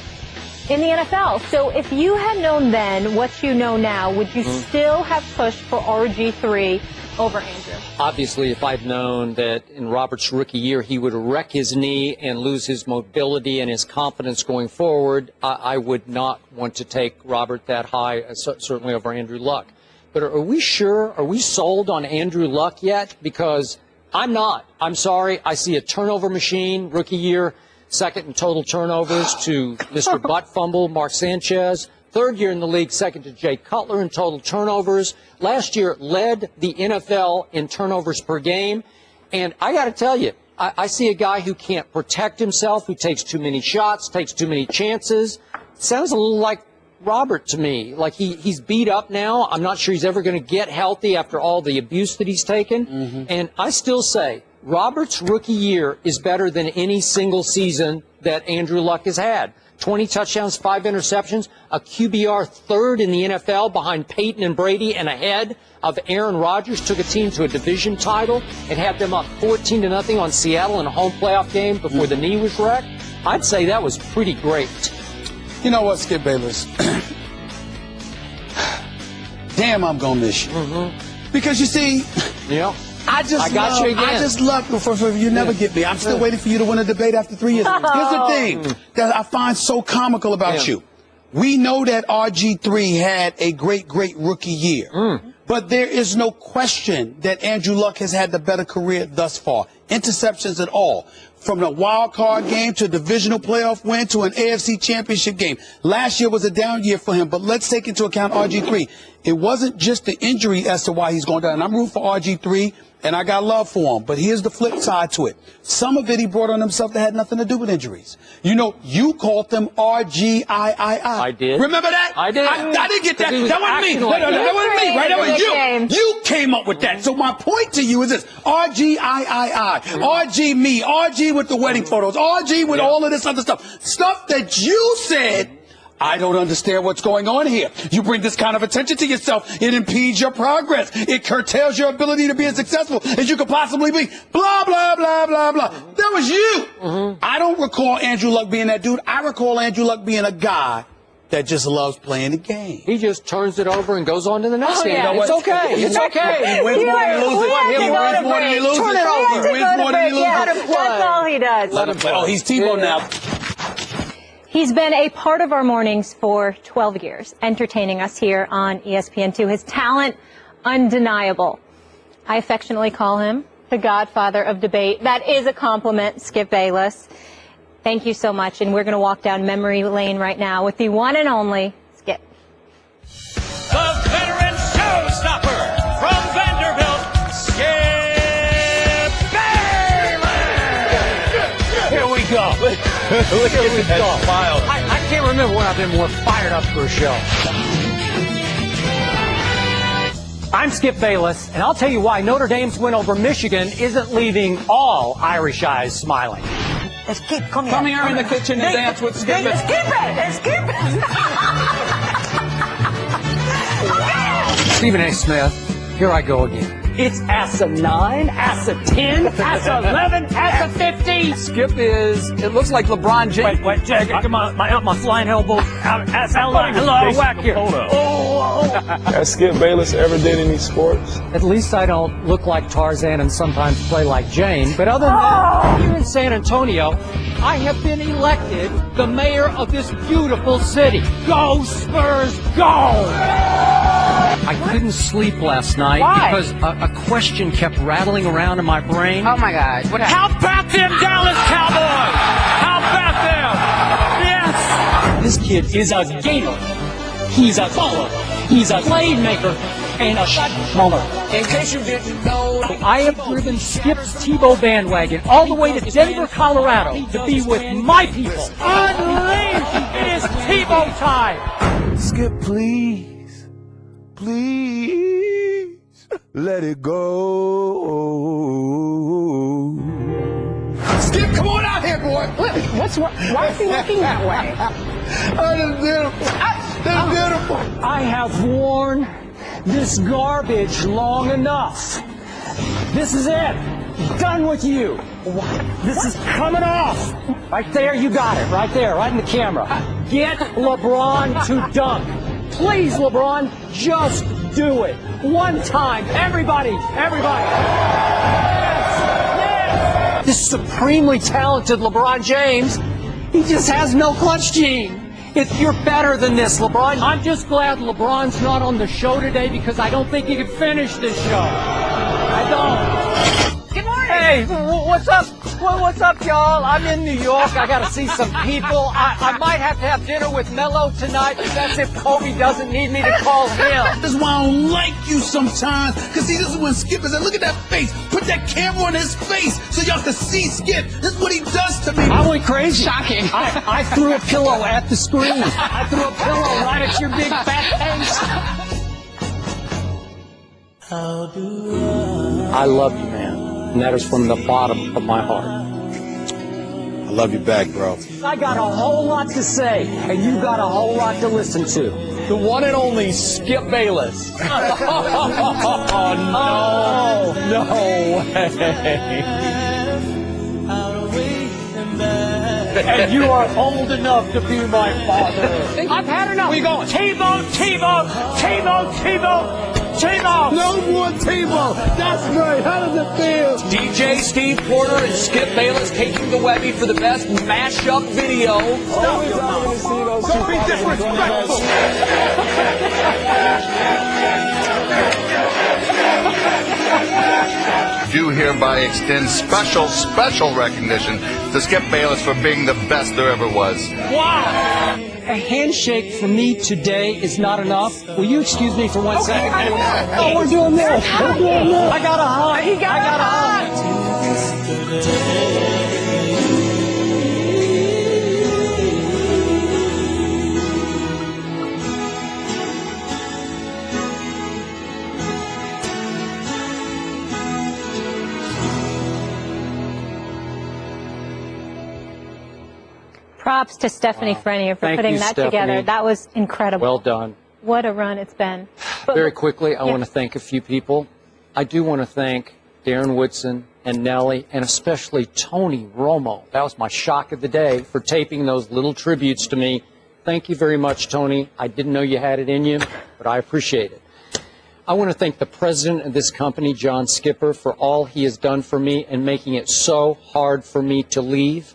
in the NFL. So if you had known then what you know now, would you still have pushed for RG3 over Andrew? Obviously, if I'd known that in Robert's rookie year he would wreck his knee and lose his mobility and his confidence going forward, I would not want to take Robert that high, certainly over Andrew Luck. But are we sure? Are we sold on Andrew Luck yet? Because I'm not. I'm sorry. I see a turnover machine, rookie year, second in total turnovers to Mr. Butt Fumble, Mark Sanchez. Third year in the league, second to Jay Cutler in total turnovers. Last year, led the NFL in turnovers per game. And I got to tell you, I see a guy who can't protect himself, who takes too many shots, takes too many chances. Sounds a little like Robert to me. Like he's beat up now. I'm not sure he's ever going to get healthy after all the abuse that he's taken. And I still say Robert's rookie year is better than any single season that Andrew Luck has had. 20 touchdowns, 5 interceptions, a QBR third in the NFL behind Peyton and Brady and ahead of Aaron Rodgers, took a team to a division title and had them up 14-0 on Seattle in a home playoff game before the knee was wrecked. I'd say that was pretty great. You know what, Skip Bayless? Damn, I'm going to miss you. Because you see, I just love you never get me. I'm still waiting for you to win a debate after 3 years. Here's the thing that I find so comical about you. We know that RG3 had a great rookie year. But there is no question that Andrew Luck has had the better career thus far. Interceptions at all. From the wild card game to a divisional playoff win to an AFC championship game. Last year was a down year for him, but let's take into account RG3. It wasn't just the injury as to why he's going down. And I'm rooting for RG3, and I got love for him. But here's the flip side to it. Some of it he brought on himself that had nothing to do with injuries. You know, you called them RGIII. I did. Remember that? I did. I didn't get that. That wasn't me. That wasn't me, right? That was you. You came up with that. So my point to you is this. RGIII. RG me. RG with the wedding photos. RG with all of this other stuff. Stuff that you said, I don't understand what's going on here. You bring this kind of attention to yourself. It impedes your progress. It curtails your ability to be as successful as you could possibly be. Blah, blah, blah, blah, blah. That was you. I don't recall Andrew Luck being that dude. I recall Andrew Luck being a guy that just loves playing the game. He just turns it over and goes on to the next game. Yeah. It's okay. It's okay. He wins more than he loses. He wins more than he loses. Turn it over. He wins more than he loses. That's all he does. Let him play. Oh, he's Tebow now. He's been a part of our mornings for 12 years, entertaining us here on ESPN2. His talent, undeniable. I affectionately call him the godfather of debate. That is a compliment, Skip Bayless. Thank you so much, and we're going to walk down memory lane right now with the one and only Skip. The veteran showstopper from Vanderbilt, Skip Bayless! Here we go. Look at that smile. I can't remember when I've been more fired up for a show. I'm Skip Bayless, and I'll tell you why Notre Dame's win over Michigan isn't leaving all Irish eyes smiling. Skip, come here. Come here in the kitchen and dance with Skip. Skip it! Stephen A. Smith, here I go again. It's asinine, asa 10, asa 11, asa 15. Skip is, it looks like LeBron James. Wait, Jack, come on, my flying elbow. Hello, whack here. Has Skip Bayless ever did any sports? At least I don't look like Tarzan and sometimes play like Jane. But other than that, here in San Antonio, I have been elected the mayor of this beautiful city. Go Spurs, go! I couldn't sleep last night because a question kept rattling around in my brain. Oh my God, what happened? How about them Dallas Cowboys? How about them? Yes. This kid is a gainer. He's a baller. He's a playmaker and a shot caller. In case you didn't know, I have driven Skip's Tebow bandwagon all the way to Denver, Colorado to be with my people. Unleashed! It is Tebow time! Skip, please, please, let it go. Skip, come on out here, boy. What's wrong? Why is he looking that way? Oh, that's beautiful. That's beautiful. I have worn this garbage long enough. This is it. Done with you. This is coming off. Right there, you got it. Right there, right in the camera. Get LeBron to dunk. Please, LeBron, just do it. One time. Everybody. Yes. This supremely talented LeBron James, he just has no clutch gene. You're better than this, LeBron. I'm just glad LeBron's not on the show today because I don't think he could finish this show. I don't. Good morning. Hey, what's up? What's up, y'all? I'm in New York. I got to see some people. I might have to have dinner with Melo tonight, but that's if Kobe doesn't need me to call him. That's why I don't like you sometimes. Because see, this is when Skip is like, look at that face. Put that camera on his face so y'all can see Skip. This is what he does to me. I went crazy. Shocking. I threw a pillow at the screen. I threw a pillow right at your big fat face. I love you, man. And that is from the bottom of my heart. I love you back, bro. I got a whole lot to say, and you got a whole lot to listen to. the one and only Skip Bayless. Oh, no way. And you are old enough to be my father. I've had enough. Where you going? Tebow. No more Tebow. That's right. How does it feel? DJ Steve Porter and Skip Bayless taking the Webby for the best mashup video. Don't be disrespectful. Do hereby extend special recognition to Skip Bayless for being the best there ever was. Wow! A handshake for me today is not enough. Will you excuse me for 1 second? Oh, we're doing this. I got a hug. I got a hug. Props to Stephanie Frenier for putting that together. That was incredible. Well done. What a run it's been. But, very quickly, I want to thank a few people. I do want to thank Darren Woodson and Nellie, and especially Tony Romo. That was my shock of the day for taping those little tributes to me. Thank you very much, Tony. I didn't know you had it in you, but I appreciate it. I want to thank the president of this company, John Skipper, for all he has done for me and making it so hard for me to leave.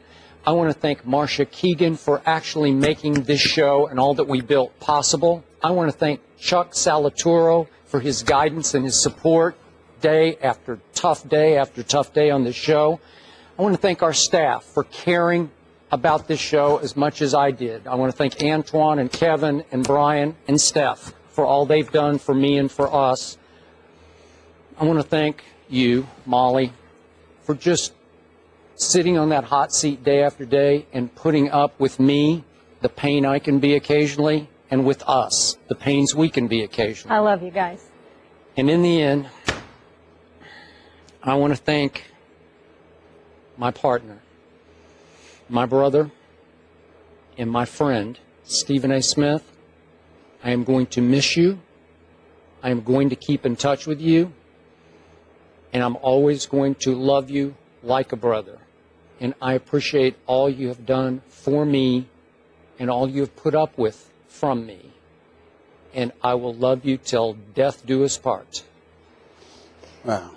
I want to thank Marcia Keegan for actually making this show and all that we built possible. I want to thank Chuck Salaturo for his guidance and his support day after tough day on this show. I want to thank our staff for caring about this show as much as I did. I want to thank Antoine and Kevin and Brian and Steph for all they've done for me and for us. I want to thank you, Molly, for just sitting on that hot seat day after day and putting up with me, the pain I can be occasionally, and with us, the pains we can be occasionally. I love you guys. And in the end, I want to thank my partner, my brother, and my friend, Stephen A. Smith. I am going to miss you. I am going to keep in touch with you. and I'm always going to love you like a brother. And I appreciate all you have done for me and all you have put up with from me. And I will love you till death do us part. Wow.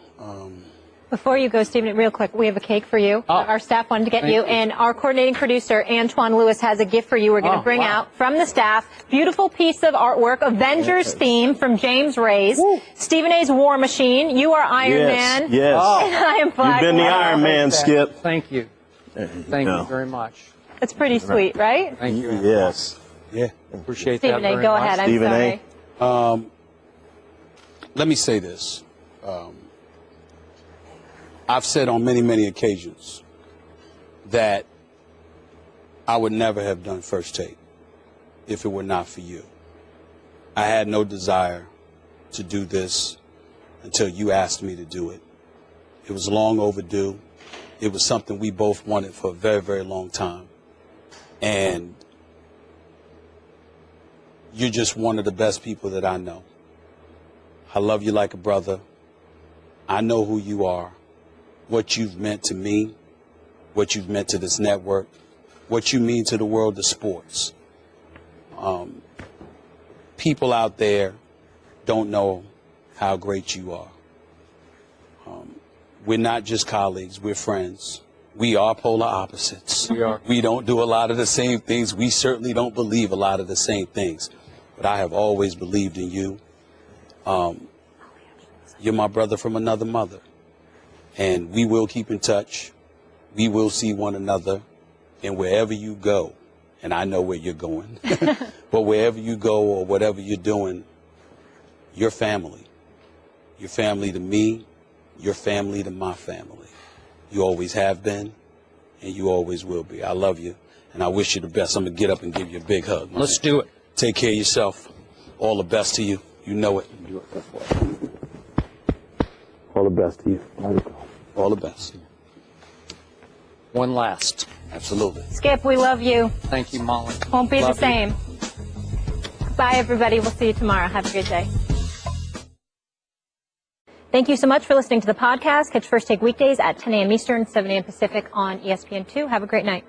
Before you go, Stephen, real quick, we have a cake for you. Our staff wanted to get you, and our coordinating producer, Antoine Lewis, has a gift for you we're going to bring out from the staff. Beautiful piece of artwork, Avengers theme from James Reyes. Stephen A's War Machine, you are Iron Man. Yes. And I am Black You've been the Widow. Iron Man, Skip. Thank you. Thank you very much. That's pretty sweet, right? Thank you. Yes. Yeah. Appreciate Stephen that A., very go much. ahead. I'm sorry. Let me say this. I've said on many, many occasions that I would never have done First Take if it were not for you. I had no desire to do this until you asked me to do it. It was long overdue. It was something we both wanted for a very, very long time. And you're just one of the best people that I know. I love you like a brother. I know who you are, what you've meant to me, what you've meant to this network, what you mean to the world of sports. People out there don't know how great you are. We're not just colleagues, we're friends. We are polar opposites. We are. We don't do a lot of the same things. We certainly don't believe a lot of the same things. But I have always believed in you. You're my brother from another mother. And we will keep in touch. We will see one another. And wherever you go, and I know where you're going, but wherever you go or whatever you're doing, you're family. You're family to me. You're family to my family. You always have been, and you always will be. I love you, and I wish you the best. I'm going to get up and give you a big hug. Let's do it. Take care of yourself. All the best to you. You know it. All the best to you. All the best. One last. Absolutely. Skip, we love you. Thank you, Molly. Won't be Love the same. Bye, everybody. We'll see you tomorrow. Have a great day. Thank you so much for listening to the podcast. Catch First Take weekdays at 10 a.m. Eastern, 7 a.m. Pacific on ESPN2. Have a great night.